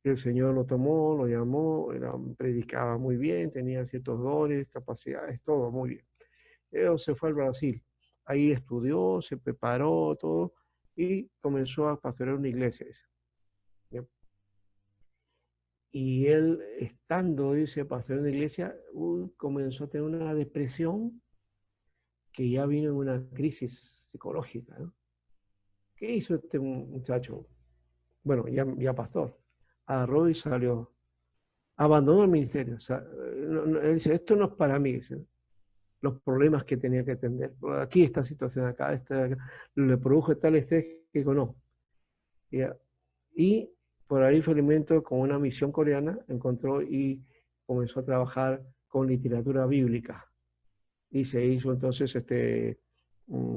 que el Señor lo tomó, lo llamó, predicaba muy bien, tenía ciertos dones, capacidades, todo muy bien. Él se fue al Brasil, ahí estudió, se preparó, todo, y comenzó a pastorear una iglesia. ¿Ya? Y él, estando, dice, pastoreando una iglesia, comenzó a tener una depresión que ya vino en una crisis psicológica, ¿no? ¿Qué hizo este muchacho? Bueno, ya pastor. Agarró y salió, abandonó el ministerio. O sea, él dice, esto no es para mí, dice, los problemas que tenía que atender. Aquí esta situación, acá, le produjo tal estrés que no. ¿Ya? Y por ahí fue alimento con una misión coreana, encontró y comenzó a trabajar con literatura bíblica. Y se hizo entonces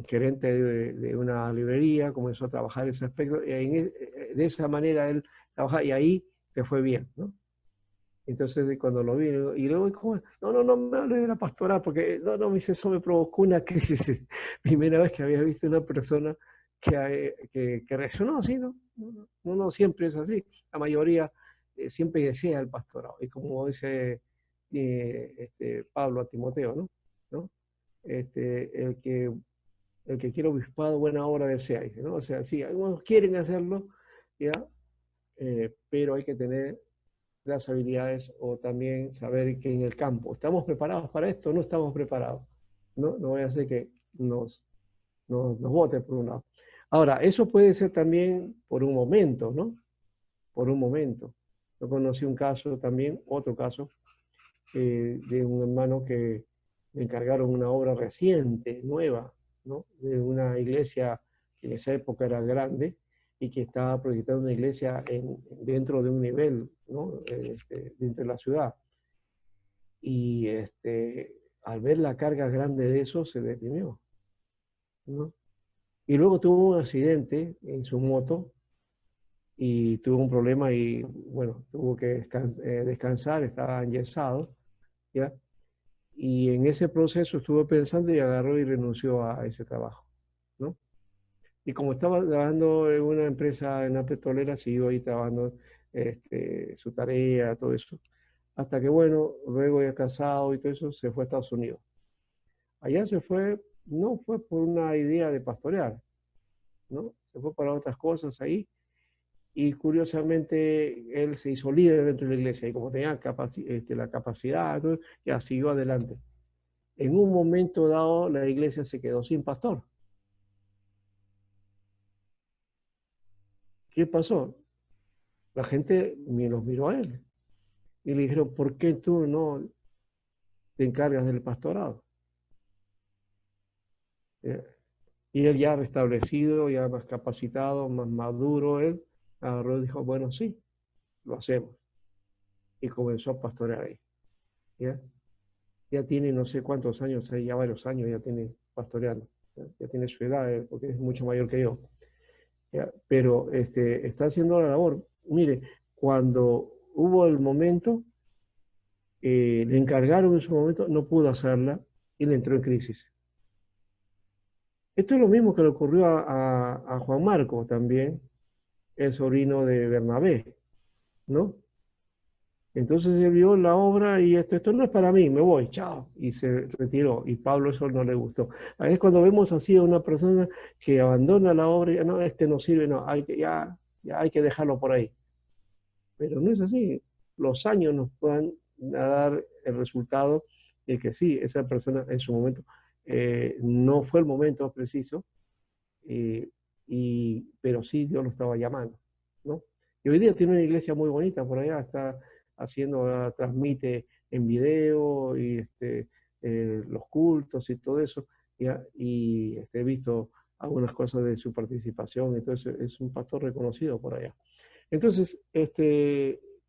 gerente de una librería, comenzó a trabajar ese aspecto, y de esa manera él trabajaba y ahí le fue bien, ¿no? Entonces, cuando lo vi, y luego, ¿cómo? No me hables de la pastoral, porque no, me dice, eso me provocó una crisis. Primera vez que había visto una persona que reaccionó así, ¿no? No siempre es así. La mayoría siempre desea el pastorado. Y como dice Pablo a Timoteo, ¿no? ¿No? El que quiere obispado, buena obra desea, dice, ¿no? O sea, sí, algunos quieren hacerlo, ¿ya? Pero hay que tener las habilidades o también saber que en el campo, ¿estamos preparados para esto? No estamos preparados, ¿no? No voy a hacer que nos vote por un lado. Ahora, eso puede ser también por un momento, ¿no? Por un momento. Yo conocí un caso también, otro caso, de un hermano que le encargaron una obra reciente, nueva, ¿no? De una iglesia que en esa época era grande y que estaba proyectando una iglesia dentro de un nivel, ¿no? Dentro de la ciudad. Y al ver la carga grande de eso, se deprimió, ¿no? Y luego tuvo un accidente en su moto y tuvo un problema y, bueno, tuvo que descansar, estaba enyesado, ¿ya? Y en ese proceso estuvo pensando y agarró y renunció a ese trabajo, ¿no? Y como estaba trabajando en una empresa, en una petrolera, siguió ahí trabajando su tarea, todo eso. Hasta que, bueno, luego ya casado y todo eso, se fue a Estados Unidos. Allá se fue, no fue por una idea de pastorear, ¿no? Se fue para otras cosas ahí. Y curiosamente, él se hizo líder dentro de la iglesia y como tenía la capacidad, ¿no? Ya siguió adelante. En un momento dado, la iglesia se quedó sin pastor. ¿Qué pasó? La gente los miró a él y le dijeron, ¿por qué tú no te encargas del pastorado? Eh, Y él ya restablecido, ya más capacitado, más maduro, él agarró y dijo, bueno, sí, lo hacemos. Y comenzó a pastorear ahí. ¿Ya? Ya tiene no sé cuántos años, ya varios años ya tiene pastoreando. Ya tiene su edad, porque es mucho mayor que yo. ¿Ya? Pero está haciendo la labor. Mire, cuando hubo el momento, le encargaron en su momento, no pudo hacerla y le entró en crisis. Esto es lo mismo que le ocurrió a Juan Marco también, el sobrino de Bernabé, ¿no? Entonces él vio la obra y esto no es para mí, me voy, chao. Y se retiró. Y Pablo eso no le gustó. Ahí es cuando vemos así a una persona que abandona la obra y ya no, no sirve, no, ya hay que dejarlo por ahí. Pero no es así. Los años nos puedan dar el resultado de que sí, esa persona en su momento no fue el momento preciso, eh, pero sí Dios lo estaba llamando, ¿no? Y hoy día tiene una iglesia muy bonita por allá, está haciendo, transmite en video y los cultos y todo eso, ¿ya? Y he visto algunas cosas de su participación, entonces es un pastor reconocido por allá. Entonces,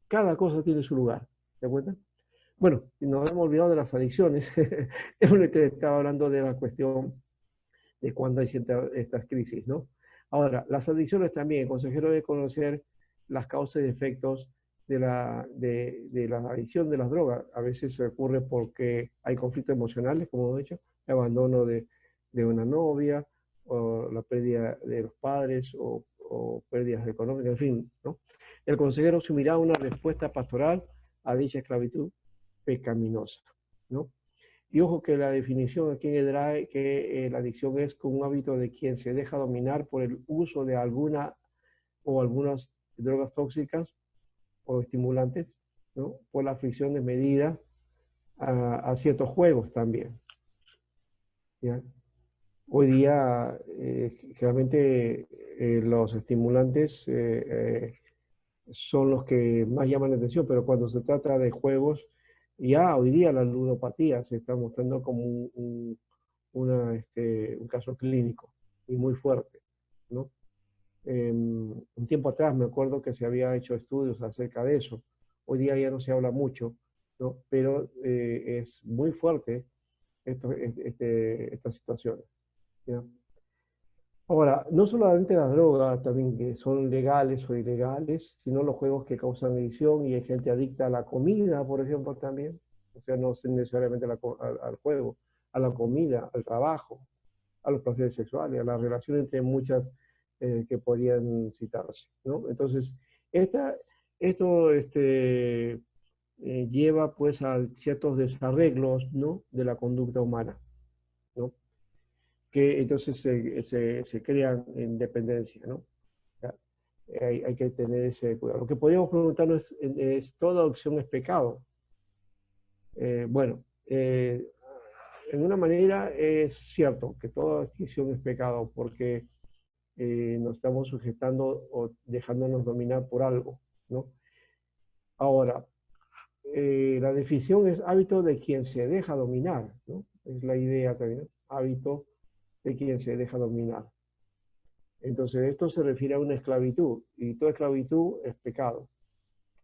cada cosa tiene su lugar, ¿te cuenta? Bueno, nos hemos olvidado de las adicciones. Te estaba hablando de la cuestión de cuando hay estas crisis, ¿no? Ahora, las adicciones también, el consejero debe conocer las causas y efectos de la adicción de las drogas. A veces ocurre porque hay conflictos emocionales, como hemos dicho, el abandono de una novia, o la pérdida de los padres, o pérdidas económicas, en fin, ¿no? El consejero asumirá una respuesta pastoral a dicha esclavitud pecaminosa, ¿no? Y ojo que la definición aquí en el DRAE, que la adicción es con un hábito de quien se deja dominar por el uso de alguna o algunas drogas tóxicas o estimulantes, ¿no? Por la aflicción desmedida a ciertos juegos también, ¿ya? Hoy día, generalmente los estimulantes son los que más llaman la atención, pero cuando se trata de juegos, ya hoy día la ludopatía se está mostrando como un caso clínico y muy fuerte, ¿no? Un tiempo atrás me acuerdo que se había hecho estudios acerca de eso. Hoy día ya no se habla mucho, ¿no? Pero es muy fuerte estas situaciones, ¿ya? Ahora, no solamente las drogas también que son legales o ilegales, sino los juegos que causan adicción y hay gente adicta a la comida, por ejemplo, también. O sea, no necesariamente al juego, a la comida, al trabajo, a los placeres sexuales, a la relación entre muchas que podrían citarse, ¿no? Entonces, esto lleva pues a ciertos desarreglos, ¿no? De la conducta humana, ¿no? Que entonces se crean en dependencia, ¿no? Ya, hay que tener ese cuidado. Lo que podríamos preguntarnos es ¿toda adopción es pecado? Bueno, en una manera es cierto que toda adquisición es pecado porque nos estamos sujetando o dejándonos dominar por algo, ¿no? Ahora, la definición es hábito de quien se deja dominar, ¿no? Es la idea también, ¿no? Hábito de quien se deja dominar. Entonces, esto se refiere a una esclavitud y toda esclavitud es pecado.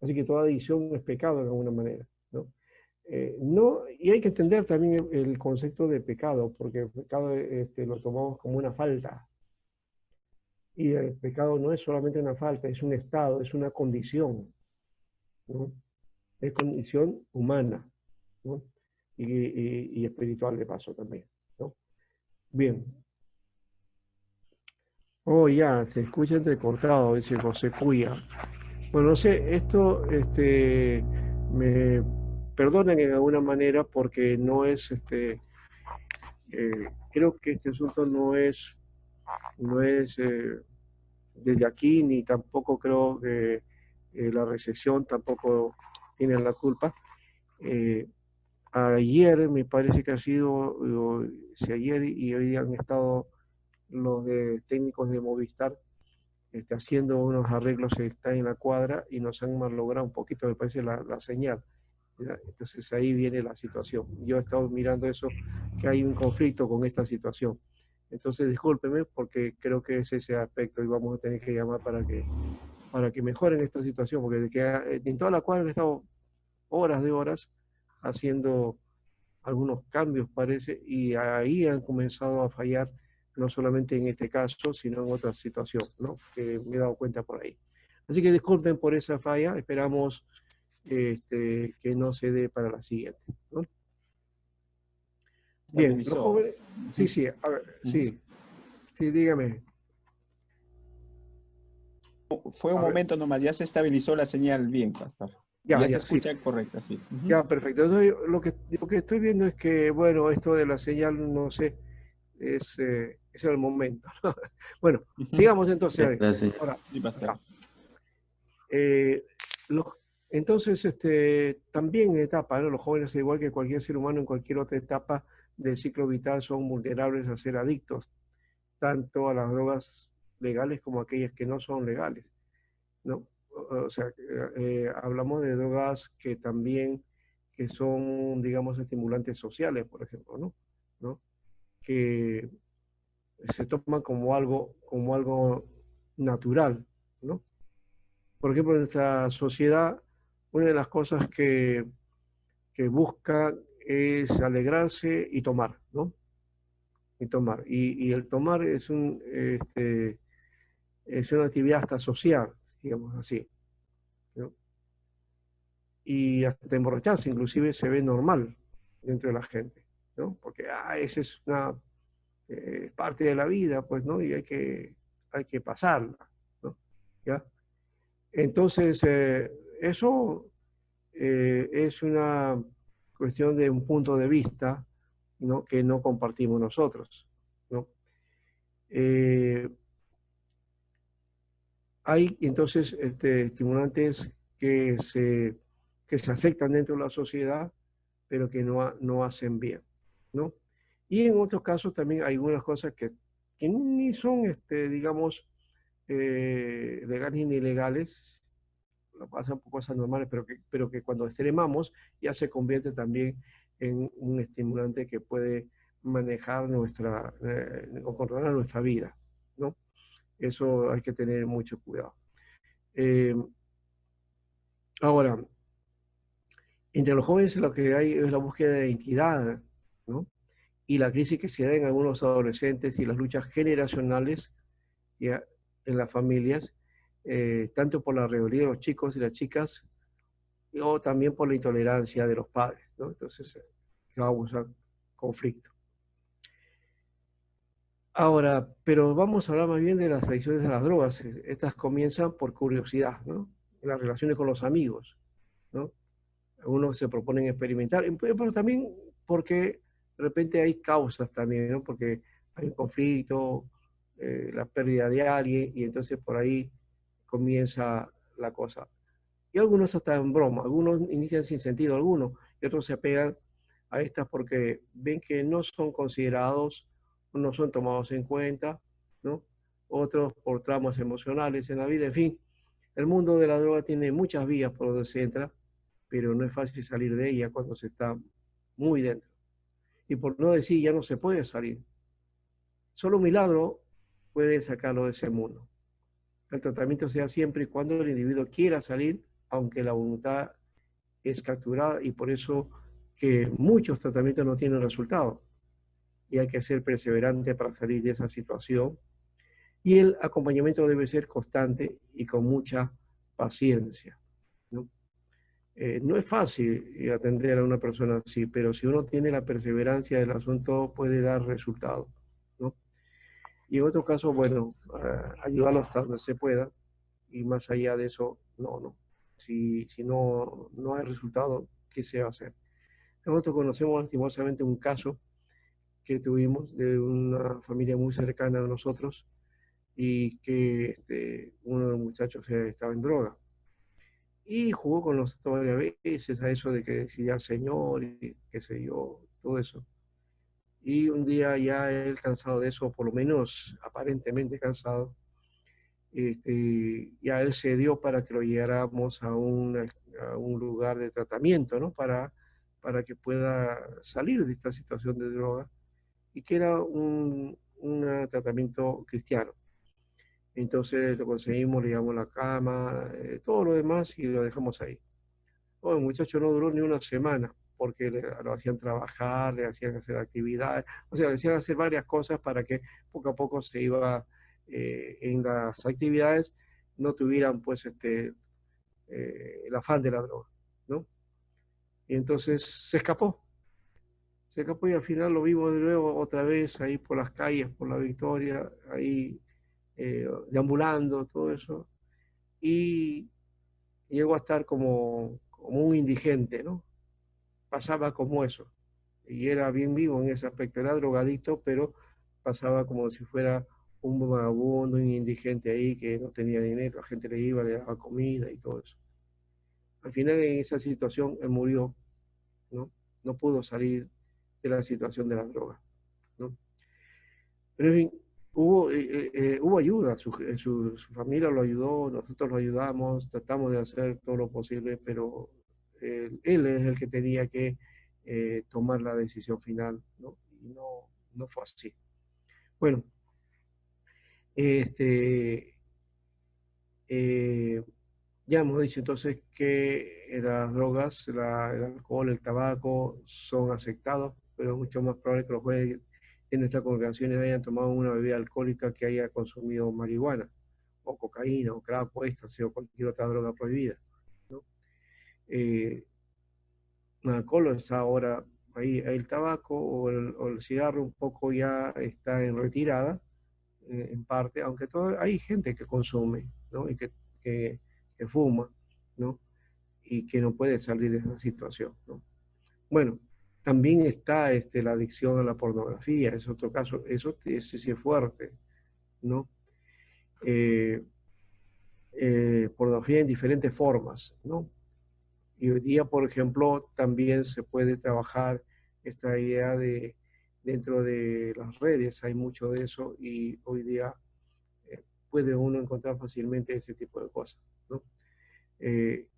Así que toda adicción es pecado de alguna manera, ¿no? No, y hay que entender también el concepto de pecado, porque el pecado lo tomamos como una falta. Y el pecado no es solamente una falta, es un estado, es una condición, ¿no? Es condición humana, ¿no? Y espiritual de paso también, ¿no? Bien. Oh, ya, se escucha entrecortado, dice José Cuya. Bueno, no sé, esto, me perdonen en alguna manera porque no es, creo que este asunto no es desde aquí, ni tampoco creo que la recesión tampoco tiene la culpa. Eh, Ayer me parece que ha sido, si ayer y hoy día han estado los técnicos de Movistar haciendo unos arreglos, está en la cuadra y nos han malogrado un poquito, me parece, la señal. ¿Ya? Entonces ahí viene la situación. Yo he estado mirando eso, que hay un conflicto con esta situación. Entonces discúlpeme porque creo que es ese aspecto y vamos a tener que llamar para que mejoren esta situación, porque en toda la cuadra he estado horas de horas haciendo algunos cambios, parece, y ahí han comenzado a fallar, no solamente en este caso, sino en otra situación, ¿no? Que me he dado cuenta por ahí. Así que disculpen por esa falla, esperamos que no se dé para la siguiente, ¿no? Bien, los Estabilizó. jóvenes, sí, sí, a ver, sí, sí, dígame. Fue un A ver, momento nomás, ya se estabilizó la señal bien, pastor. ya, Ya se ya, sí, escucha correcta, sí. ya, perfecto. Entonces, lo que estoy viendo es que, bueno, esto de la señal, no sé, es el momento, ¿no? Bueno, sigamos entonces. Gracias. Ahora, Sí, pastor. acá. Eh, los, entonces, también en etapa, ¿no? Los jóvenes, igual que cualquier ser humano en cualquier otra etapa del ciclo vital, son vulnerables a ser adictos, tanto a las drogas legales como a aquellas que no son legales, ¿no? O sea, hablamos de drogas que también que son, digamos, estimulantes sociales, por ejemplo, ¿no? ¿No? Que se toman como algo natural, ¿no? Por ejemplo, en nuestra sociedad, una de las cosas que busca es alegrarse y tomar, ¿no? Y tomar. Y el tomar es una actividad hasta social, digamos así, ¿no? Y hasta emborracharse, inclusive, se ve normal dentro de la gente, ¿no? Porque, esa es una parte de la vida, pues, ¿no? Y hay que pasarla, ¿no? ¿Ya? Entonces, eso es una cuestión de un punto de vista, ¿no? Que no compartimos nosotros, ¿no? Eh, Hay entonces estimulantes que se aceptan dentro de la sociedad, pero que no hacen bien, ¿no? Y en otros casos también hay algunas cosas que ni son, digamos, legales ni ilegales, pasan por cosas normales, pero que cuando extremamos ya se convierte también en un estimulante que puede manejar o controlar nuestra vida, ¿no? Eso hay que tener mucho cuidado. Eh, Ahora, entre los jóvenes lo que hay es la búsqueda de identidad, ¿no? Y la crisis que se da en algunos adolescentes y las luchas generacionales ya, en las familias, tanto por la rebeldía de los chicos y las chicas, o también por la intolerancia de los padres, ¿no? Entonces, causa conflicto. Ahora, pero vamos a hablar más bien de las adicciones a las drogas. Estas comienzan por curiosidad, ¿no? En las relaciones con los amigos, ¿no? Algunos se proponen experimentar, pero también porque de repente hay causas también, ¿no? Porque hay un conflicto, la pérdida de alguien, y entonces por ahí comienza la cosa. Y algunos hasta en broma, algunos inician sin sentido alguno, y otros se apegan a estas porque ven que no son considerados, no son tomados en cuenta, ¿no? Otros por traumas emocionales en la vida, en fin. El mundo de la droga tiene muchas vías por donde se entra, pero no es fácil salir de ella cuando se está muy dentro. Y por no decir ya no se puede salir. Solo un milagro puede sacarlo de ese mundo. El tratamiento sea siempre y cuando el individuo quiera salir, aunque la voluntad es capturada, y por eso que muchos tratamientos no tienen resultado. Y hay que ser perseverante para salir de esa situación. Y el acompañamiento debe ser constante y con mucha paciencia, ¿no? No es fácil atender a una persona así, pero si uno tiene la perseverancia del asunto puede dar resultados, ¿no? Y en otro caso, bueno, ayudarlo hasta donde se pueda, y más allá de eso, no. Si no hay resultado, ¿qué se va a hacer? Nosotros conocemos lastimosamente un caso que tuvimos de una familia muy cercana a nosotros, y que uno de los muchachos estaba en droga. Y jugó con nosotros varias veces a eso de que decidía el Señor y qué sé yo, todo eso. Y un día ya él cansado de eso, por lo menos aparentemente cansado, ya él se dio para que lo lleváramos a un lugar de tratamiento, ¿no? Para que pueda salir de esta situación de droga, y que era un tratamiento cristiano. Entonces lo conseguimos, le llevamos la cama, todo lo demás, y lo dejamos ahí. Oh, el muchacho no duró ni una semana, porque lo hacían trabajar, le hacían hacer actividades, o sea, le hacían hacer varias cosas para que poco a poco se iba, en las actividades, no tuvieran pues el afán de la droga, ¿no? Y entonces se escapó, y al final lo vimos de nuevo otra vez ahí por las calles, por la Victoria, ahí deambulando, todo eso, y llegó a estar como un indigente, ¿no? Pasaba como eso, y era bien vivo en ese aspecto, era drogadicto, pero pasaba como si fuera un vagabundo, un indigente ahí que no tenía dinero, la gente le iba, le daba comida y todo eso. Al final en esa situación él murió, ¿no? No pudo salir de la situación de la droga, ¿no? Pero en fin, hubo ayuda, su familia lo ayudó, nosotros lo ayudamos, tratamos de hacer todo lo posible, pero él es el que tenía que tomar la decisión final, ¿no? Y no fue así. Bueno, este, eh, ya hemos dicho entonces que las drogas, el alcohol, el tabaco son aceptados, pero es mucho más probable que los jóvenes en nuestras congregaciones hayan tomado una bebida alcohólica que haya consumido marihuana, o cocaína, o crack, o éxtasis, o cualquier otra droga prohibida, ¿no? El alcohol está ahora ahí, el tabaco o el cigarro un poco ya está en retirada, en parte, aunque hay gente que consume, ¿no? Y que fuma, ¿no? Y que no puede salir de esa situación, ¿no? Bueno, también está la adicción a la pornografía, es otro caso, eso sí es fuerte, ¿no? Eh, Pornografía en diferentes formas, ¿no? Y hoy día, por ejemplo, también se puede trabajar esta idea dentro de las redes, hay mucho de eso, y hoy día puede uno encontrar fácilmente ese tipo de cosas, ¿no? Eh,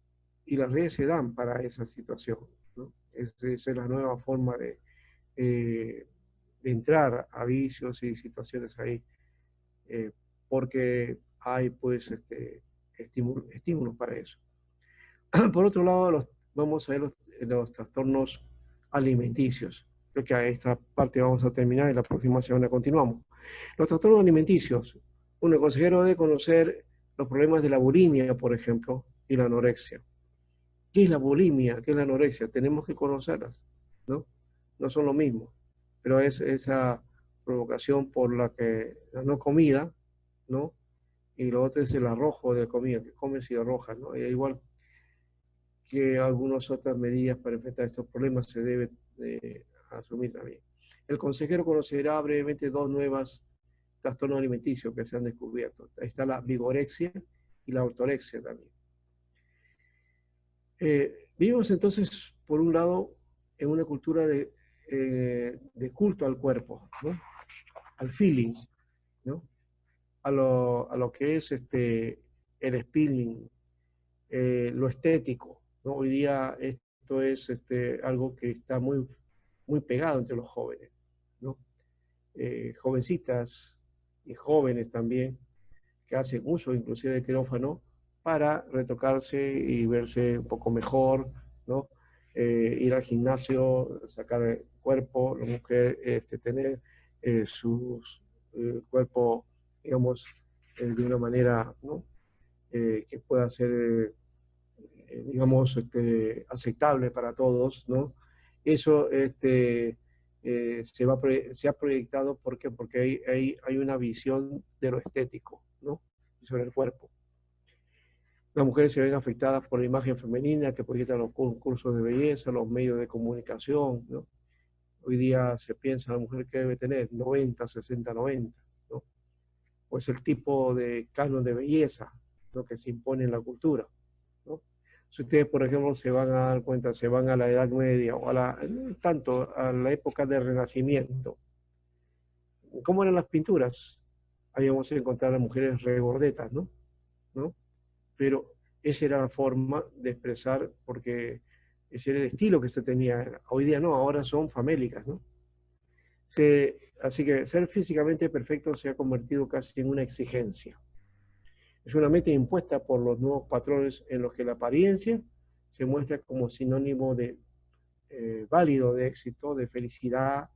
y las redes se dan para esa situación, ¿no? Esa es la nueva forma eh, de entrar a vicios y situaciones ahí, eh, porque hay pues estímulos para eso. Por otro lado, vamos a ver los trastornos alimenticios. Creo que a esta parte vamos a terminar, y la próxima semana continuamos. Los trastornos alimenticios. Un consejero debe conocer los problemas de la bulimia, por ejemplo, y la anorexia. ¿Qué es la bulimia? ¿Qué es la anorexia? Tenemos que conocerlas, ¿no? No son lo mismo, pero es esa provocación por la no comida, ¿no? Y lo otro es el arrojo de comida, que comes y arrojas, ¿no? Y igual que algunas otras medidas para enfrentar estos problemas se debe asumir también. El consejero conocerá brevemente dos nuevas trastornos alimenticios que se han descubierto. Ahí está la vigorexia y la ortorexia también. Vivimos entonces, por un lado, en una cultura de culto al cuerpo, ¿no? Al feeling, ¿no? A lo que es el spilling, lo estético, ¿no? Hoy día esto es algo que está muy pegado entre los jóvenes, ¿no? Jovencitas y jóvenes también que hacen uso inclusive de quirófano para retocarse y verse un poco mejor, ¿no? Ir al gimnasio, sacar el cuerpo, la mujer tener su cuerpo, digamos, de una manera, ¿no? Que pueda ser, digamos, aceptable para todos, ¿no? Eso se ha proyectado, ¿por qué? Porque hay una visión de lo estético, ¿no? Sobre el cuerpo. Las mujeres se ven afectadas por la imagen femenina que proyectan los concursos de belleza, los medios de comunicación, ¿no? Hoy día se piensa la mujer que debe tener 90, 60, 90, ¿no? Pues el tipo de canon de belleza, ¿no? Que se impone en la cultura, ¿no? Si ustedes, por ejemplo, se van a dar cuenta, se van a la Edad Media o tanto a la época del Renacimiento, ¿cómo eran las pinturas? Ahí vamos a encontrar a mujeres regordetas, ¿no? ¿No? Pero esa era la forma de expresar, porque ese era el estilo que se tenía. Hoy día no, ahora son famélicas, ¿no? Así que ser físicamente perfecto se ha convertido casi en una exigencia. Es una meta impuesta por los nuevos patrones en los que la apariencia se muestra como sinónimo de válido de éxito, de felicidad,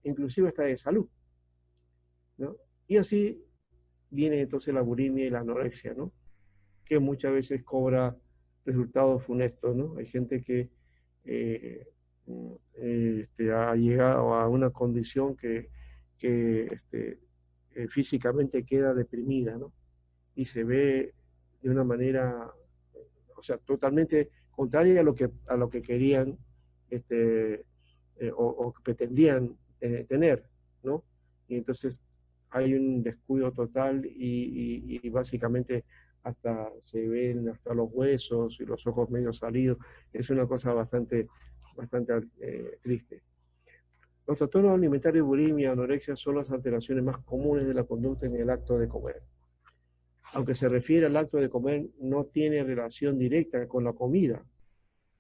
inclusive hasta de salud, ¿no? Y así viene entonces la bulimia y la anorexia, ¿no? Que muchas veces cobra resultados funestos, ¿no? Hay gente que ha llegado a una condición que físicamente queda deprimida, ¿no? Y se ve de una manera, o sea, totalmente contraria a lo que querían o pretendían tener, ¿no? Y entonces hay un descuido total y básicamente hasta se ven hasta los huesos y los ojos medio salidos. Es una cosa bastante triste. Los trastornos alimentarios, bulimia y anorexia son las alteraciones más comunes de la conducta en el acto de comer. Aunque se refiere al acto de comer, no tiene relación directa con la comida.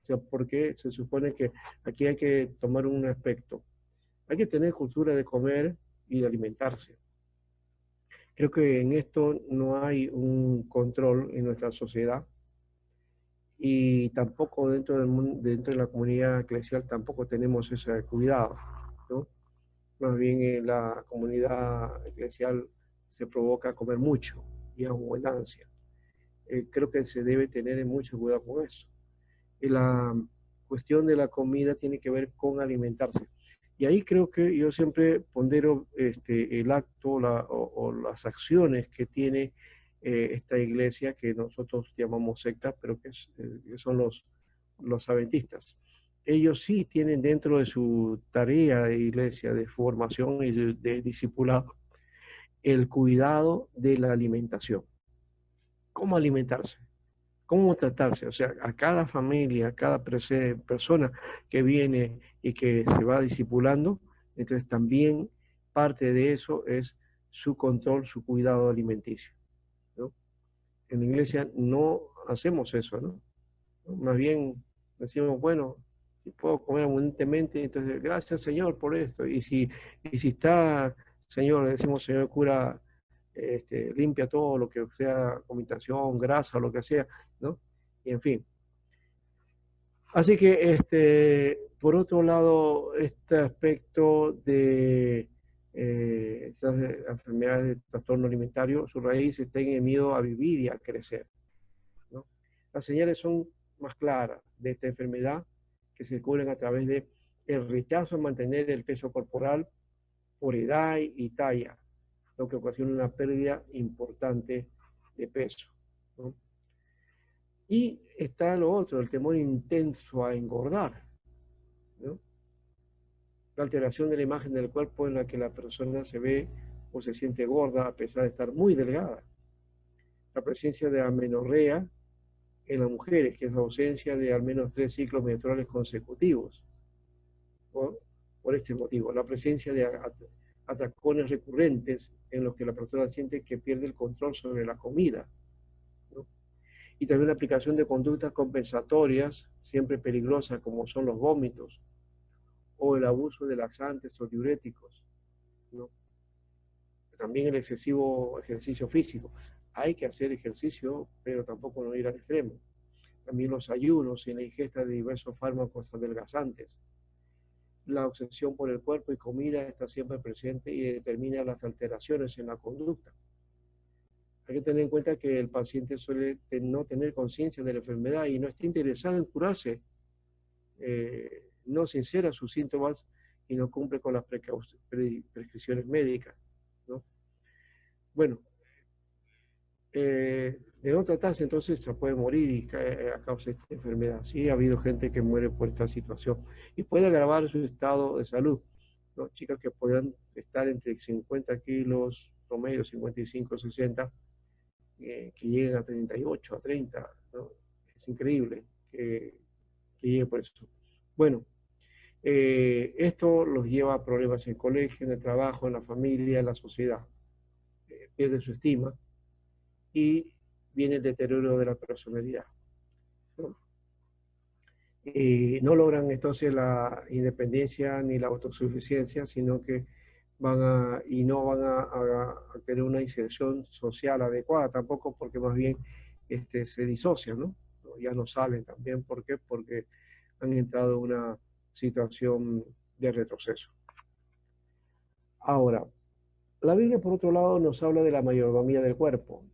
O sea, porque se supone que aquí hay que tomar un aspecto. Hay que tener cultura de comer y de alimentarse. Creo que en esto no hay un control en nuestra sociedad y tampoco dentro de la comunidad eclesial tampoco tenemos ese cuidado, ¿no? Más bien en la comunidad eclesial se provoca comer mucho y abundancia. Creo que se debe tener mucho cuidado con eso. Y la cuestión de la comida tiene que ver con alimentarse. Y ahí creo que yo siempre pondero el acto o las acciones que tiene esta iglesia que nosotros llamamos secta, pero que son los adventistas. Ellos sí tienen dentro de su tarea de iglesia, de formación y de discipulado, el cuidado de la alimentación. ¿Cómo alimentarse? ¿Cómo tratarse? O sea, a cada familia, a cada persona que viene y que se va discipulando, entonces también parte de eso es su control, su cuidado alimenticio, ¿no? En la iglesia no hacemos eso, ¿no? Más bien decimos, bueno, si puedo comer abundantemente, entonces gracias Señor por esto. Y si está, Señor, le decimos, Señor cura, limpia todo lo que sea contaminación, grasa, lo que sea, ¿no? Y en fin. Así que, por otro lado, este aspecto de estas enfermedades de trastorno alimentario, su raíz está en el miedo a vivir y a crecer, ¿no? Las señales son más claras de esta enfermedad que se descubren a través de el rechazo a mantener el peso corporal por edad y talla, lo que ocasiona una pérdida importante de peso, ¿no? Y está lo otro, el temor intenso a engordar, ¿no? La alteración de la imagen del cuerpo en la que la persona se ve o se siente gorda a pesar de estar muy delgada. La presencia de amenorrea en las mujeres, que es la ausencia de al menos 3 ciclos menstruales consecutivos. Por este motivo, la presencia de atracones recurrentes en los que la persona siente que pierde el control sobre la comida, ¿no? Y también la aplicación de conductas compensatorias, siempre peligrosas, como son los vómitos o el abuso de laxantes o diuréticos, ¿no? También el excesivo ejercicio físico. Hay que hacer ejercicio, pero tampoco no ir al extremo. También los ayunos y la ingesta de diversos fármacos adelgazantes. La obsesión por el cuerpo y comida está siempre presente y determina las alteraciones en la conducta. Hay que tener en cuenta que el paciente suele no tener conciencia de la enfermedad y no está interesado en curarse, no sincera sus síntomas y no cumple con las prescripciones médicas, ¿no? Bueno, de no tratarse, entonces se puede morir a causa de esta enfermedad. Sí, ha habido gente que muere por esta situación y puede agravar su estado de salud, ¿no? Chicas que podrán estar entre 50 kilos, promedio 55, 60, que lleguen a 38, a 30, ¿no? Es increíble que llegue por eso. Bueno, esto los lleva a problemas en el colegio, en el trabajo, en la familia, en la sociedad. Pierde su estima y viene el deterioro de la personalidad, ¿no? No logran entonces la independencia ni la autosuficiencia, sino que no van a tener una inserción social adecuada tampoco, porque más bien se disocian, ¿no? Ya no salen también. ¿Por qué? Porque han entrado en una situación de retroceso. Ahora, la Biblia, por otro lado, nos habla de la mayordomía del cuerpo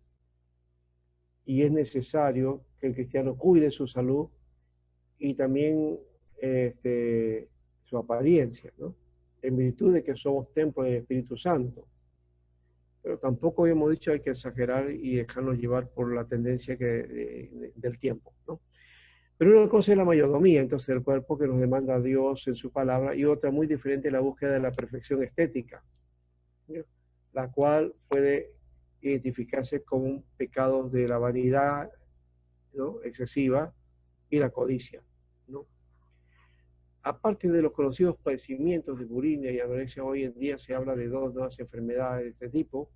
y es necesario que el cristiano cuide su salud y también su apariencia, ¿no? En virtud de que somos templo del Espíritu Santo. Pero tampoco hemos dicho hay que exagerar y dejarnos llevar por la tendencia del tiempo, ¿no? Pero una cosa es la mayordomía, entonces el cuerpo que nos demanda a Dios en su palabra, y otra muy diferente, la búsqueda de la perfección estética, ¿no? La cual puede identificarse con pecados de la vanidad, ¿no?, excesiva, y la codicia, ¿no? Aparte de los conocidos padecimientos de bulimia y anorexia, hoy en día se habla de dos nuevas enfermedades de este tipo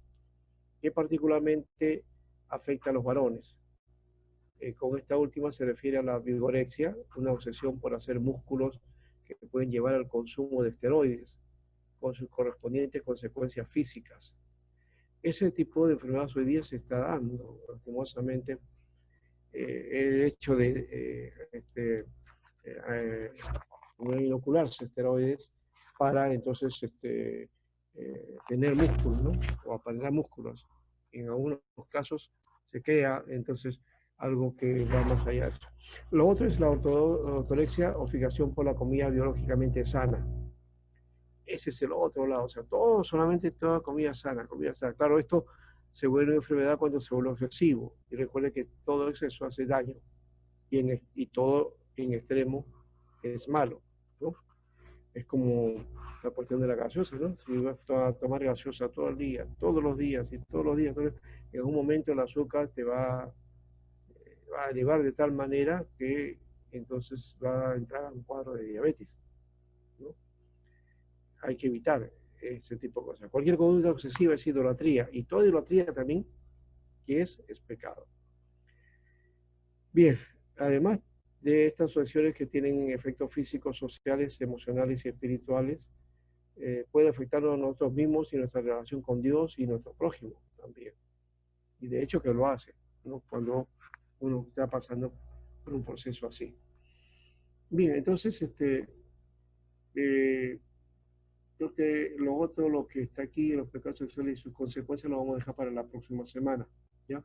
que particularmente afecta a los varones. Con esta última se refiere a la vigorexia, una obsesión por hacer músculos que pueden llevar al consumo de esteroides, con sus correspondientes consecuencias físicas. Ese tipo de enfermedades hoy día se está dando, lastimosamente. El hecho de inocularse esteroides para entonces tener músculos, ¿no?, o aparentar músculos. En algunos casos se crea entonces algo que va más allá de eso. Lo otro es la ortorexia o fijación por la comida biológicamente sana. Ese es el otro lado, o sea, todo, solamente toda comida sana, comida sana. Claro, esto se vuelve una enfermedad cuando se vuelve excesivo. Y recuerde que todo exceso hace daño y todo en extremo es malo, ¿no? Es como la cuestión de la gaseosa, ¿no? Si vas a tomar gaseosa todo el día, todos los días y todos los días, en algún momento el azúcar te va a elevar de tal manera que entonces va a entrar a un cuadro de diabetes, ¿no? Hay que evitar ese tipo de cosas. Cualquier conducta obsesiva es idolatría, y toda idolatría también que es pecado. Bien, además de estas acciones que tienen efectos físicos, sociales, emocionales y espirituales, puede afectarnos a nosotros mismos y nuestra relación con Dios y nuestro prójimo también. Y de hecho que lo hace, ¿no?, cuando uno está pasando por un proceso así. Bien, entonces, creo que lo otro, lo que está aquí, los pecados sexuales y sus consecuencias, lo vamos a dejar para la próxima semana, ¿ya?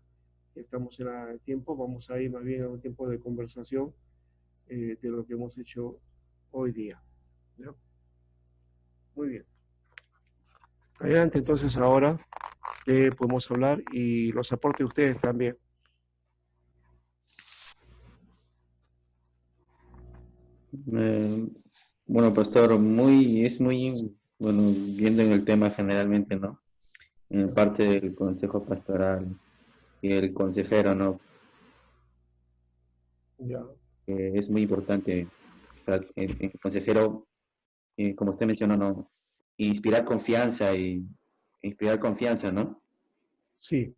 Estamos en el tiempo, vamos a ir más bien a un tiempo de conversación de lo que hemos hecho hoy día, ¿ya? Muy bien. Adelante, entonces ahora podemos hablar y los aportes de ustedes también. Eh, bueno, pastor, es muy, bueno, viendo en el tema generalmente, ¿no? En parte del consejo pastoral y el consejero, ¿no? Ya. Es muy importante, o sea, el consejero, como usted mencionó, ¿no? Inspirar confianza y inspirar confianza, ¿no? Sí,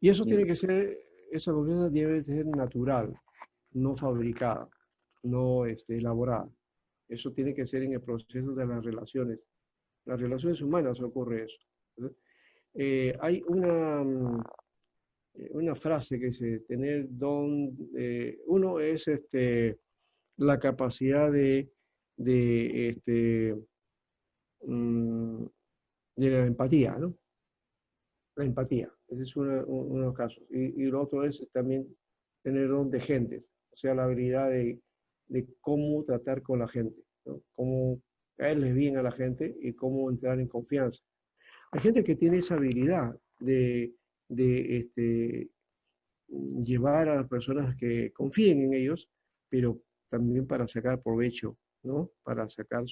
y eso Y, tiene que ser, esa confianza debe ser natural, no fabricada, no elaborada. Eso tiene que ser en el proceso de las relaciones. Las relaciones humanas ocurre eso. ¿No? Hay una frase que dice, tener don, uno es la capacidad de, mm, de la empatía, ¿no? La empatía, ese es uno de los casos. Y lo otro es también tener don de gentes, o sea, la habilidad de cómo tratar con la gente, ¿no? Cómo caerles bien a la gente y cómo entrar en confianza. Hay gente que tiene esa habilidad de llevar a las personas que confíen en ellos, pero también para sacar provecho, ¿no? Para sacar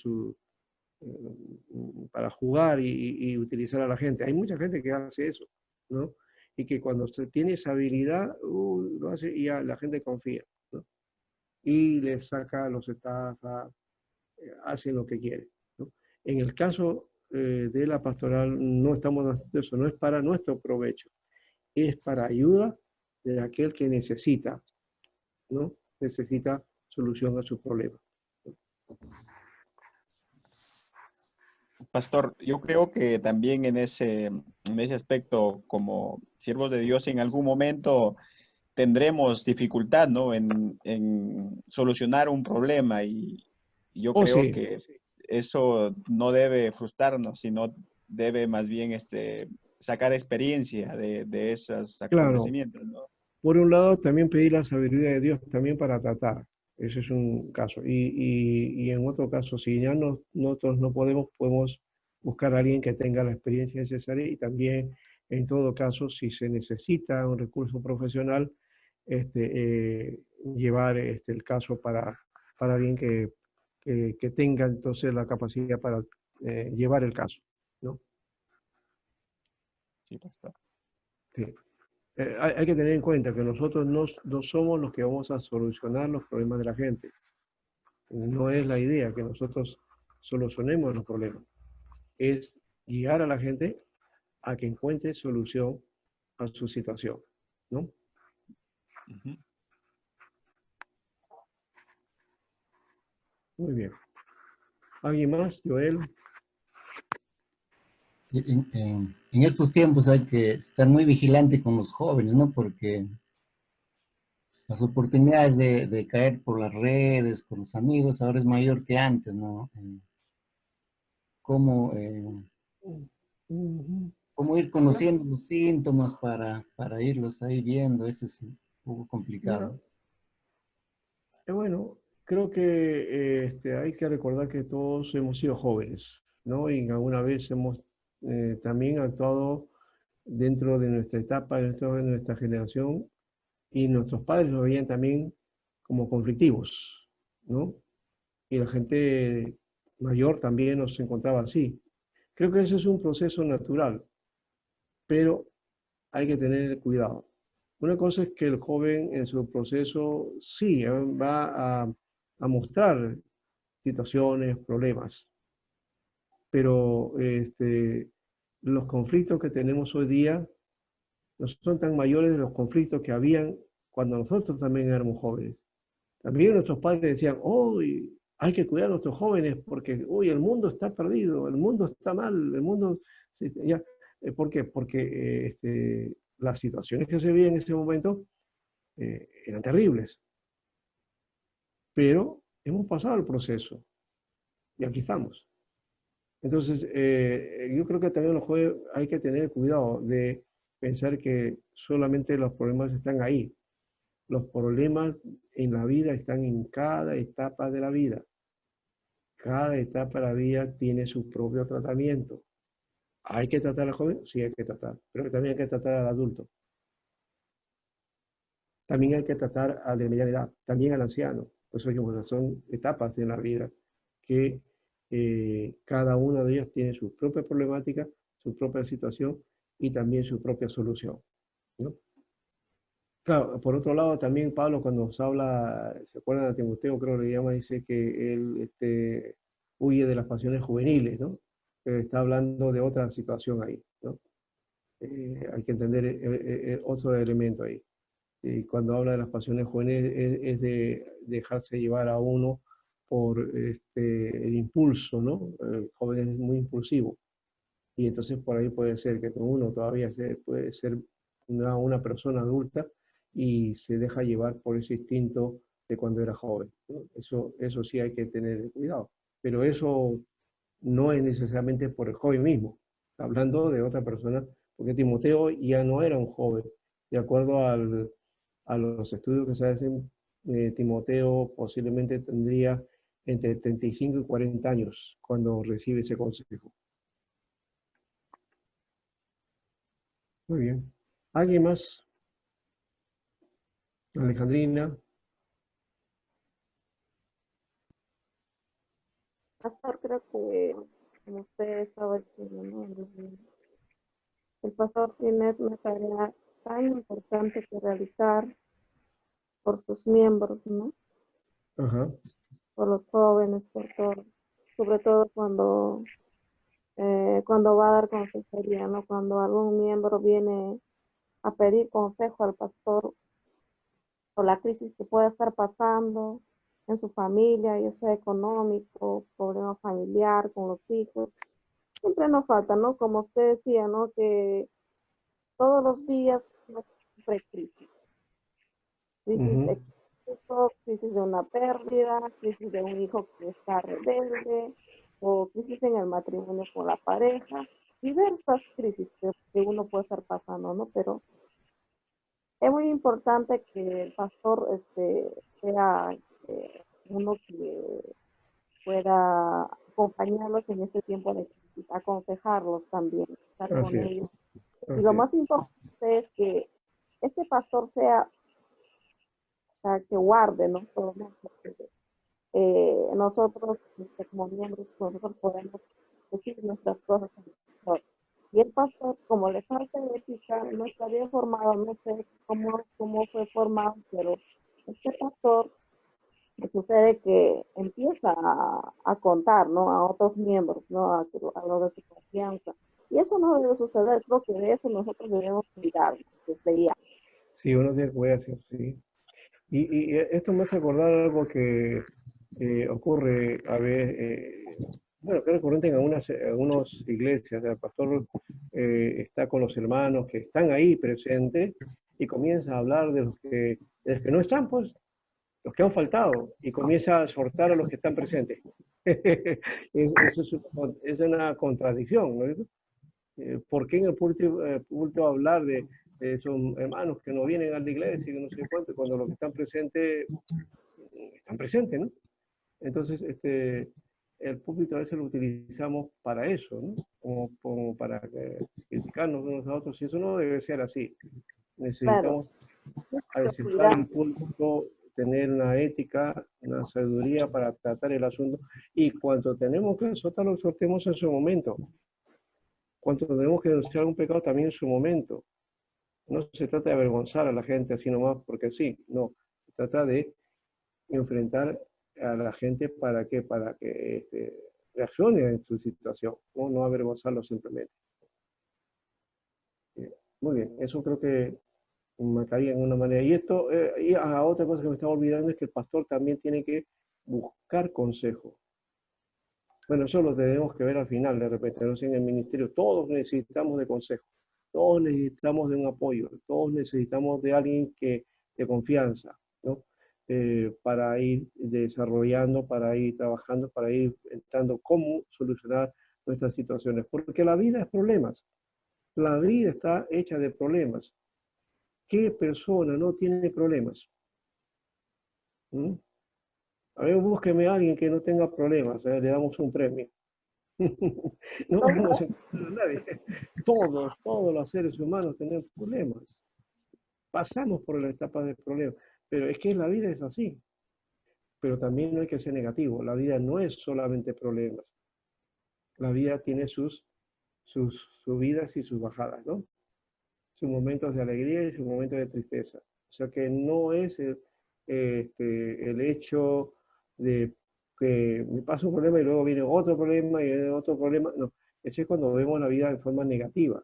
para jugar y utilizar a la gente. Hay mucha gente que hace eso, ¿no? Y que cuando se tiene esa habilidad, lo hace y ya la gente confía, ¿no? Y le saca los estafa, hacen lo que quieren, ¿no? En el caso de la pastoral no estamos haciendo eso, no es para nuestro provecho, es para ayuda de aquel que necesita, ¿no? Necesita solución a su problema. Pastor, yo creo que también en ese aspecto, como siervos de Dios, en algún momento tendremos dificultad, ¿no? En solucionar un problema y yo Oh, creo sí, que eso no debe frustrarnos, sino debe más bien sacar experiencia de esos claro. acontecimientos, ¿no? Por un lado, también pedir la sabiduría de Dios también para tratar. Ese es un caso. Y en otro caso, si ya nosotros no podemos buscar a alguien que tenga la experiencia necesaria y también, en todo caso, si se necesita un recurso profesional, llevar el caso para alguien que tenga entonces la capacidad para llevar el caso, ¿no? Sí, pastor. Sí. Hay que tener en cuenta que nosotros no somos los que vamos a solucionar los problemas de la gente. No es la idea que nosotros solucionemos los problemas. Es guiar a la gente a que encuentre solución a su situación, ¿no? Ujú. Muy bien. ¿Alguien más? Joel. En estos tiempos hay que estar muy vigilante con los jóvenes, ¿no? Porque las oportunidades de caer por las redes, con los amigos, ahora es mayor que antes, ¿no? ¿Cómo, Ujú. cómo ir Ya, conociendo los síntomas para irlos ahí viendo? Eso es un poco ya. complicado. Bueno, creo que hay que recordar que todos hemos sido jóvenes, ¿no? Y alguna vez hemos también actuado dentro de nuestra etapa, dentro de nuestra generación, y nuestros padres lo veían también como conflictivos, ¿no? Y la gente mayor también nos encontraba así. Creo que ese es un proceso natural, pero hay que tener cuidado. Una cosa es que el joven en su proceso sí va a mostrar situaciones, problemas, pero los conflictos que tenemos hoy día no son tan mayores de los conflictos que habían cuando nosotros también éramos jóvenes. También nuestros padres decían, hoy hay que cuidar a nuestros jóvenes porque hoy el mundo está perdido, el mundo está mal, el mundo... Ya, ¿por qué? Porque las situaciones que se vivían en ese momento eran terribles, pero hemos pasado el proceso y aquí estamos. Entonces, yo creo que también los jóvenes hay que tener cuidado de pensar que solamente los problemas están ahí. Los problemas en la vida están en cada etapa de la vida. Cada etapa de la vida tiene su propio tratamiento. ¿Hay que tratar al joven? Sí, hay que tratar, pero también hay que tratar al adulto. También hay que tratar al de mediana edad, también al anciano. Por eso digo, son etapas de la vida que cada una de ellas tiene su propia problemática, su propia situación y también su propia solución, ¿no? Claro, por otro lado, también Pablo, cuando nos habla, ¿se acuerdan de Timoteo? Creo que le llama, dice que él huye de las pasiones juveniles, ¿no? Está hablando de otra situación ahí, ¿no? Hay que entender otro elemento ahí. Y cuando habla de las pasiones juveniles es de dejarse llevar a uno por el impulso, ¿no? El joven es muy impulsivo y entonces por ahí puede ser que uno todavía puede ser una persona adulta y se deja llevar por ese instinto de cuando era joven, ¿no? Eso sí hay que tener cuidado, pero eso no es necesariamente por el joven mismo, está hablando de otra persona, porque Timoteo ya no era un joven, de acuerdo a los estudios que se hacen, Timoteo posiblemente tendría entre 35 y 40 años cuando recibe ese consejo. Muy bien. ¿Alguien más? Alejandrina. Pastor, creo que, como usted estaba diciendo, ¿no? El pastor tiene una tarea tan importante que realizar por sus miembros, ¿no? Ajá. Por los jóvenes, por todo. Sobre todo cuando va a dar consejería, ¿no? Cuando algún miembro viene a pedir consejo al pastor por la crisis que pueda estar pasando en su familia, ya sea económico, problema familiar con los hijos. Siempre nos falta, ¿no? Como usted decía, ¿no? Que todos los días siempre crisis. Crisis Ujú. económico, crisis de una pérdida, crisis de un hijo que está rebelde, o crisis en el matrimonio con la pareja, diversas crisis que uno puede estar pasando, ¿no? Pero es muy importante que el pastor sea uno que pueda acompañarlos en este tiempo de crisis, aconsejarlos también, estar Así con es, ellos. Y lo así es. más importante es que este pastor sea, o sea, que guarde, ¿no? Todo, ¿no? Porque, nosotros, como miembros, nosotros podemos decir nuestras cosas al pastor. Y el pastor, como le falta ética, no está bien formado, no sé cómo fue formado, pero este pastor me sucede que empieza a contar, ¿no? A otros miembros, ¿no? A los de su confianza. Y eso no debe suceder, creo que de eso nosotros debemos cuidar desde ya. Sí, uno tiene que cuidar, sí, sí. Y esto me hace acordar algo que ocurre a ver, bueno, que es recurrente en algunas iglesias. El pastor está con los hermanos que están ahí presentes y comienza a hablar de los que no están, pues, los que han faltado, y comienza a exhortar a los que están presentes. Eso es una contradicción, ¿no? ¿Por qué en el púlpito hablar de esos hermanos que no vienen a la iglesia y no sé cuánto, cuando los que están presentes, ¿no? Entonces, el púlpito a veces lo utilizamos para eso, ¿no? Como para criticarnos unos a otros, y eso no debe ser así. Claro, Necesitamos que adecentar cuidar, el púlpito, tener una ética, una sabiduría para tratar el asunto, y cuando tenemos que soltar, lo soltemos en su momento. Cuando tenemos que denunciar un pecado, también en su momento. No se trata de avergonzar a la gente así nomás porque sí, no. Se trata de enfrentar a la gente para que reaccione en su situación, ¿no? No avergonzarlo simplemente. Muy bien, eso creo que me caía en una manera. Y esto, otra cosa que me estaba olvidando es que el pastor también tiene que buscar consejo. Bueno, eso lo tenemos que ver al final, de repente, no sé, en el ministerio, todos necesitamos de consejo, todos necesitamos de un apoyo, todos necesitamos de alguien de confianza, ¿no? Para ir desarrollando, para ir trabajando, para ir entrando cómo solucionar nuestras situaciones, porque la vida es problemas, la vida está hecha de problemas. ¿Qué persona no tiene problemas? ¿Mm? A ver, búsqueme a alguien que no tenga problemas, le damos un premio. No ¿Cómo? vamos a encontrar a nadie. Todos los seres humanos tenemos problemas. Pasamos por la etapa de problemas. Pero es que la vida es así. Pero también no hay que ser negativo. La vida no es solamente problemas. La vida tiene sus subidas y sus bajadas, ¿no? Sus momentos de alegría y sus momentos de tristeza. O sea que no es el hecho de que me pasa un problema y luego viene otro problema y viene otro problema. No, ese es cuando vemos la vida de forma negativa,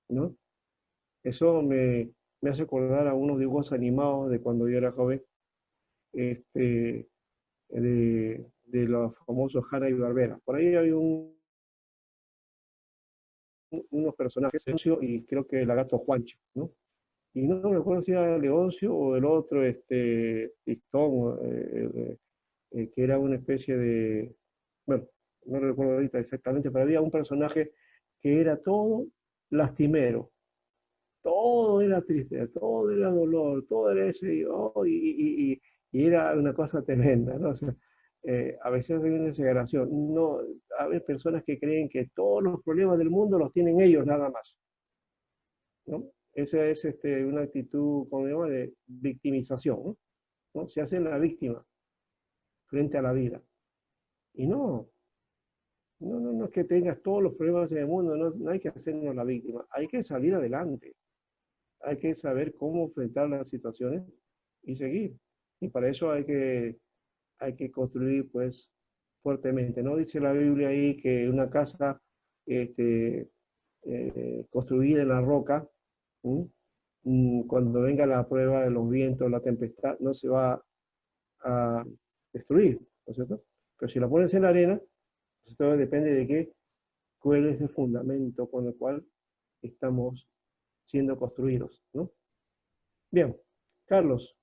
¿no? Eso me hace acordar a unos dibujos animados de cuando yo era joven, de los famosos Hanna y Barbera. Por ahí hay unos personajes, Leoncio y creo que el lagarto Juancho, ¿no? Y no me acuerdo si era Leoncio o el otro, Pistón, que era una especie de, bueno, no recuerdo ahorita exactamente, pero había un personaje que era todo lastimero, todo era triste, todo era dolor, todo era ese, oh, y era una cosa tremenda, ¿no? O sea, a veces hay una exageración. No, hay personas que creen que todos los problemas del mundo los tienen ellos nada más, ¿no? Esa es una actitud, como llama, de victimización, ¿no? ¿No? Se hace la víctima frente a la vida. Y no es que tengas todos los problemas en el mundo, no hay que hacernos la víctima, hay que salir adelante, hay que saber cómo enfrentar las situaciones y seguir. Y para eso hay que construir, pues, fuertemente. ¿No dice la Biblia ahí que una casa este, construida en la roca, ¿sí? Cuando venga la prueba de los vientos, la tempestad, no se va a destruir, ¿no es cierto? Pero si la pones en la arena, pues todo depende de qué, cuál es el fundamento con el cual estamos siendo construidos, ¿no? Bien, Carlos.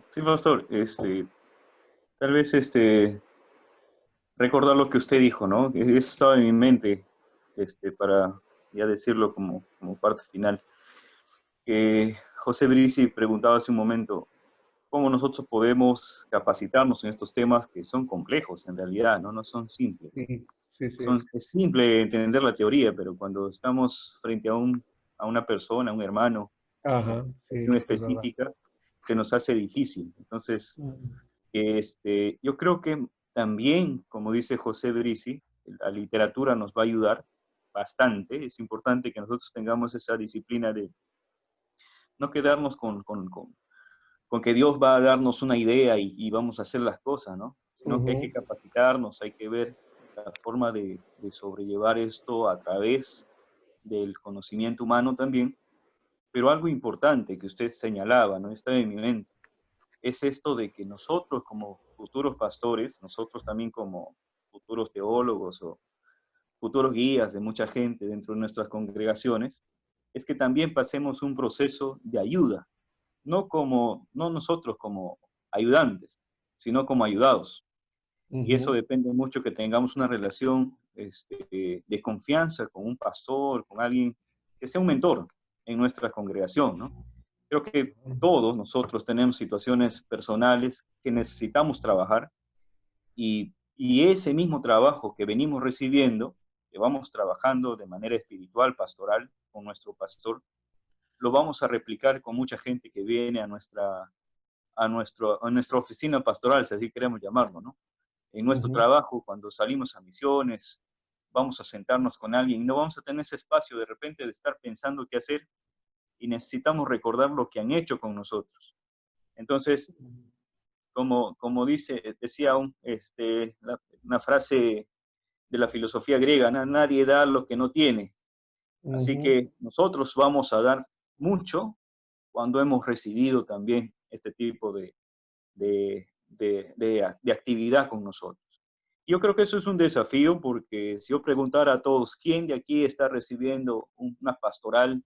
Sí, pastor, tal vez recordar lo que usted dijo, ¿no? Eso estaba en mi mente, para ya decirlo como parte final. José Brisi preguntaba hace un momento, ¿cómo nosotros podemos capacitarnos en estos temas que son complejos en realidad, ¿no? No son simples. Sí, sí, sí. Es simple entender la teoría, pero cuando estamos frente a una persona, a un hermano, Ajá, sí, una es verdad. específica, se nos hace difícil. Entonces, yo creo que también, como dice José Brisi, la literatura nos va a ayudar bastante. Es importante que nosotros tengamos esa disciplina de no quedarnos con que Dios va a darnos una idea y vamos a hacer las cosas, ¿no? Sino que hay que capacitarnos, hay que ver la forma de sobrellevar esto a través del conocimiento humano también. Pero algo importante que usted señalaba, ¿no? Está en mi mente, es esto de que nosotros como futuros pastores, nosotros también como futuros teólogos o futuros guías de mucha gente dentro de nuestras congregaciones, es que también pasemos un proceso de ayuda, no nosotros como ayudantes, sino como ayudados. Y eso depende mucho que tengamos una relación de confianza con un pastor, con alguien que sea un mentor en nuestra congregación, ¿no? Creo que todos nosotros tenemos situaciones personales que necesitamos trabajar y ese mismo trabajo que venimos recibiendo, que vamos trabajando de manera espiritual, pastoral, con nuestro pastor, lo vamos a replicar con mucha gente que viene a nuestra oficina pastoral, si así queremos llamarlo, ¿no? En nuestro trabajo, cuando salimos a misiones, vamos a sentarnos con alguien y no vamos a tener ese espacio de repente de estar pensando qué hacer y necesitamos recordar lo que han hecho con nosotros. Entonces, como decía una frase de la filosofía griega, nadie da lo que no tiene. Así que nosotros vamos a dar mucho cuando hemos recibido también este tipo de actividad con nosotros. Yo creo que eso es un desafío porque si yo preguntara a todos, ¿quién de aquí está recibiendo una pastoral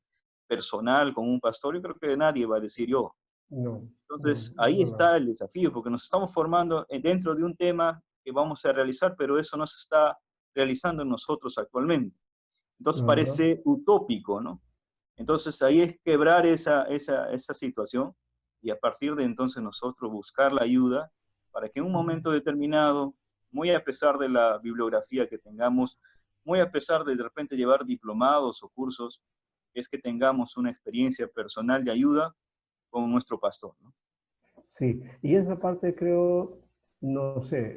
personal con un pastor? Yo creo que nadie va a decir yo. No. Entonces, ahí está el desafío, porque nos estamos formando dentro de un tema que vamos a realizar, pero eso no se está realizando en nosotros actualmente. Entonces, parece utópico, ¿no? Entonces, ahí es quebrar esa situación y a partir de entonces nosotros buscar la ayuda para que en un momento determinado, muy a pesar de la bibliografía que tengamos, muy a pesar de repente llevar diplomados o cursos, es que tengamos una experiencia personal de ayuda con nuestro pastor, ¿no? Sí, y esa parte creo, no sé,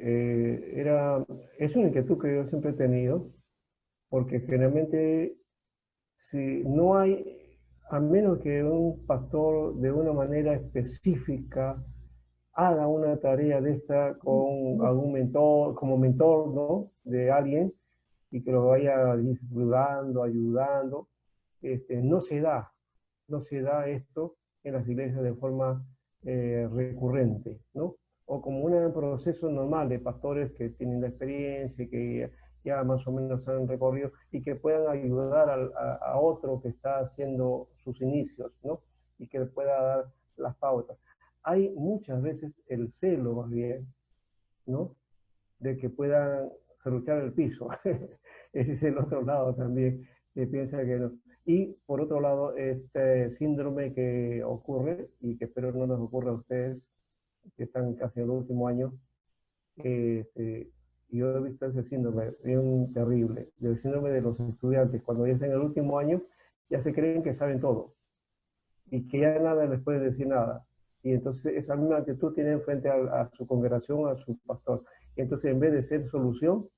es una inquietud que yo siempre he tenido, porque generalmente si no hay, a menos que un pastor de una manera específica haga una tarea de esta con algún mentor, como mentor, ¿no? De alguien y que lo vaya discipulando, ayudando, no se da esto en las iglesias de forma recurrente, ¿no? O como un proceso normal de pastores que tienen la experiencia, que ya más o menos han recorrido y que puedan ayudar a otro que está haciendo sus inicios, ¿no? Y que le pueda dar las pautas. Hay muchas veces el celo, más bien, ¿no? De que puedan serruchar el piso. Ese es el otro lado también, que piensa que no. Y por otro lado, este síndrome que ocurre, y que espero no nos ocurra a ustedes, que están casi en el último año, yo he visto ese síndrome bien terrible, del síndrome de los estudiantes, cuando ya están en el último año, ya se creen que saben todo, y que ya nada les puede decir nada. Y entonces esa misma actitud tienen frente a su congregación, a su pastor. Y entonces en vez de ser solución,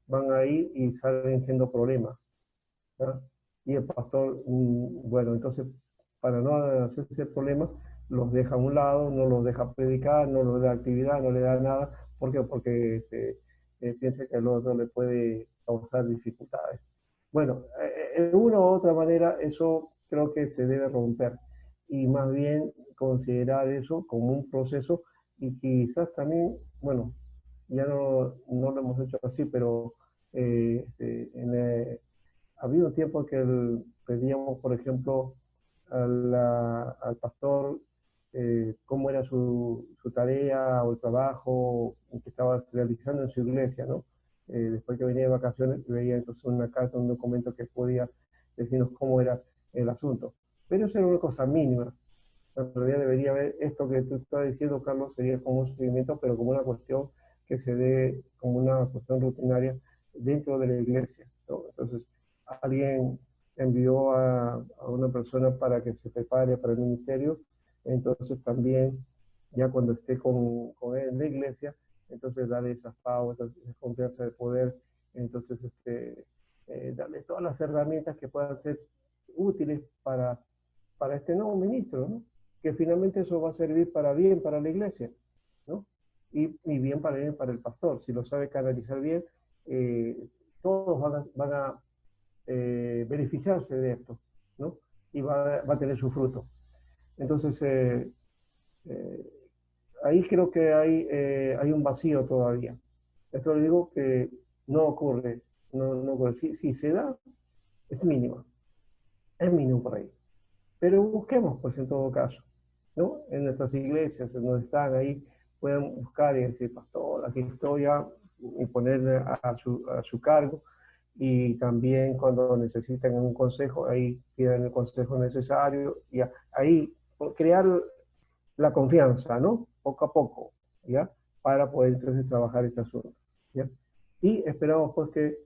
van ahí y salen siendo problemas, ¿no? Y el pastor, bueno, entonces para no hacerse problema, los deja a un lado, no los deja predicar, no los da actividad, no le da nada. ¿Por qué? Porque piensa que el otro le puede causar dificultades. Bueno, de una u otra manera eso creo que se debe romper y más bien considerar eso como un proceso y quizás también, bueno, ya no lo hemos hecho así, pero ha habido un tiempo que pedíamos, por ejemplo, al pastor cómo era su tarea o el trabajo que estaba realizando en su iglesia, ¿no? Después que venía de vacaciones, veía entonces una carta, un documento que podía decirnos cómo era el asunto. Pero eso era una cosa mínima. En realidad debería haber esto que tú estás diciendo, Carlos, sería como un seguimiento, pero como una cuestión que se dé como una cuestión rutinaria dentro de la iglesia, ¿no? Entonces, alguien envió a una persona para que se prepare para el ministerio, entonces también, ya cuando esté con él en la iglesia, entonces darle esas pautas, esa confianza de poder, entonces darle todas las herramientas que puedan ser útiles para este nuevo ministro, ¿no? Que finalmente eso va a servir para bien para la iglesia, ¿no? Y bien para el pastor. Si lo sabe canalizar bien, todos van a beneficiarse de esto, ¿no? Y va a tener su fruto. Entonces, ahí creo que hay un vacío todavía. Esto le digo que no ocurre, no ocurre. Si se da, es mínimo por ahí. Pero busquemos, pues, en todo caso, ¿no? En nuestras iglesias, en donde están ahí, pueden buscar y decir, pastor, aquí estoy ya, y ponerle a su cargo. Y también cuando necesitan un consejo, ahí pidan el consejo necesario. Y ahí crear la confianza, ¿no? Poco a poco, ¿ya? Para poder entonces trabajar este asunto, ¿ya? Y esperamos, pues, que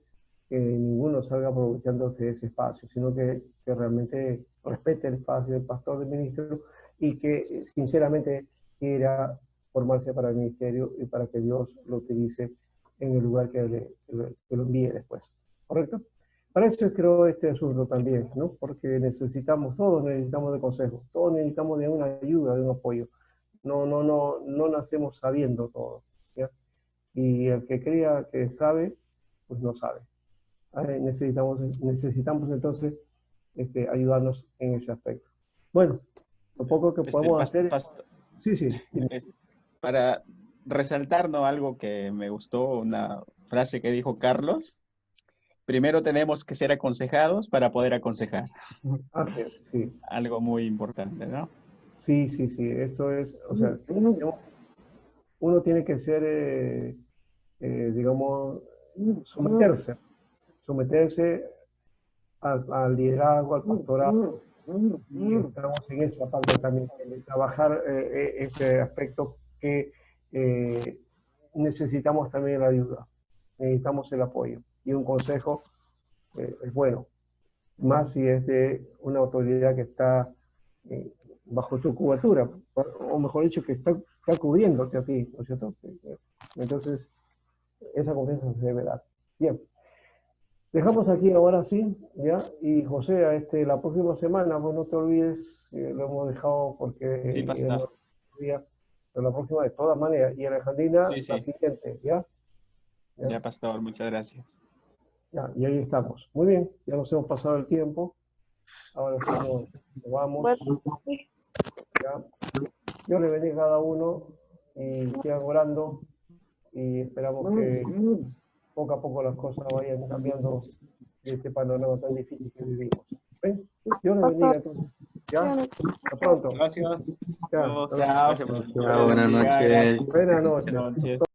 ninguno salga aprovechándose de ese espacio, sino que realmente respete el espacio del pastor, del ministro, y que sinceramente quiera formarse para el ministerio y para que Dios lo utilice en el lugar que lo envíe después. ¿Correcto? Para eso creo este asunto también, ¿no? Porque todos necesitamos de consejo, todos necesitamos de una ayuda, de un apoyo. No nacemos sabiendo todo, ¿ya? Y el que crea que sabe, pues no sabe. Necesitamos entonces ayudarnos en ese aspecto. Bueno, lo poco que podemos hacer... Sí. Para resaltar, ¿no? Algo que me gustó, una frase que dijo Carlos: primero tenemos que ser aconsejados para poder aconsejar. Sí. Algo muy importante, ¿no? Sí. Esto es, o sea, uno tiene que ser, digamos, someterse al liderazgo, al pastorado. Y estamos en esa parte también, de trabajar este aspecto que necesitamos también la ayuda, necesitamos el apoyo. Y un consejo es bueno, más si es de una autoridad que está bajo tu cobertura, o mejor dicho, que está cubriéndote a ti, ¿no es cierto? Entonces, esa confianza se debe dar. Bien. Dejamos aquí ahora sí, ¿ya? Y José, la próxima semana, pues no te olvides, lo hemos dejado porque Sí, pastor. pero la próxima de todas maneras, y Alejandrina, Sí, sí. la siguiente, ¿ya? Ya, pastor, muchas gracias. Ya, y ahí estamos. Muy bien, ya nos hemos pasado el tiempo. Ahora sí nos vamos. Bueno, ¿Ya? Dios le bendiga a cada uno y sigan orando y esperamos que poco a poco las cosas vayan cambiando de este panorama tan difícil que vivimos. ¿Ven? Dios le bendiga entonces. ¿Ya? Hasta pronto. Gracias. Ya, Nos vemos. hasta luego. Gracias por Chao, buenas noches. Buenas noches. Buenas noches.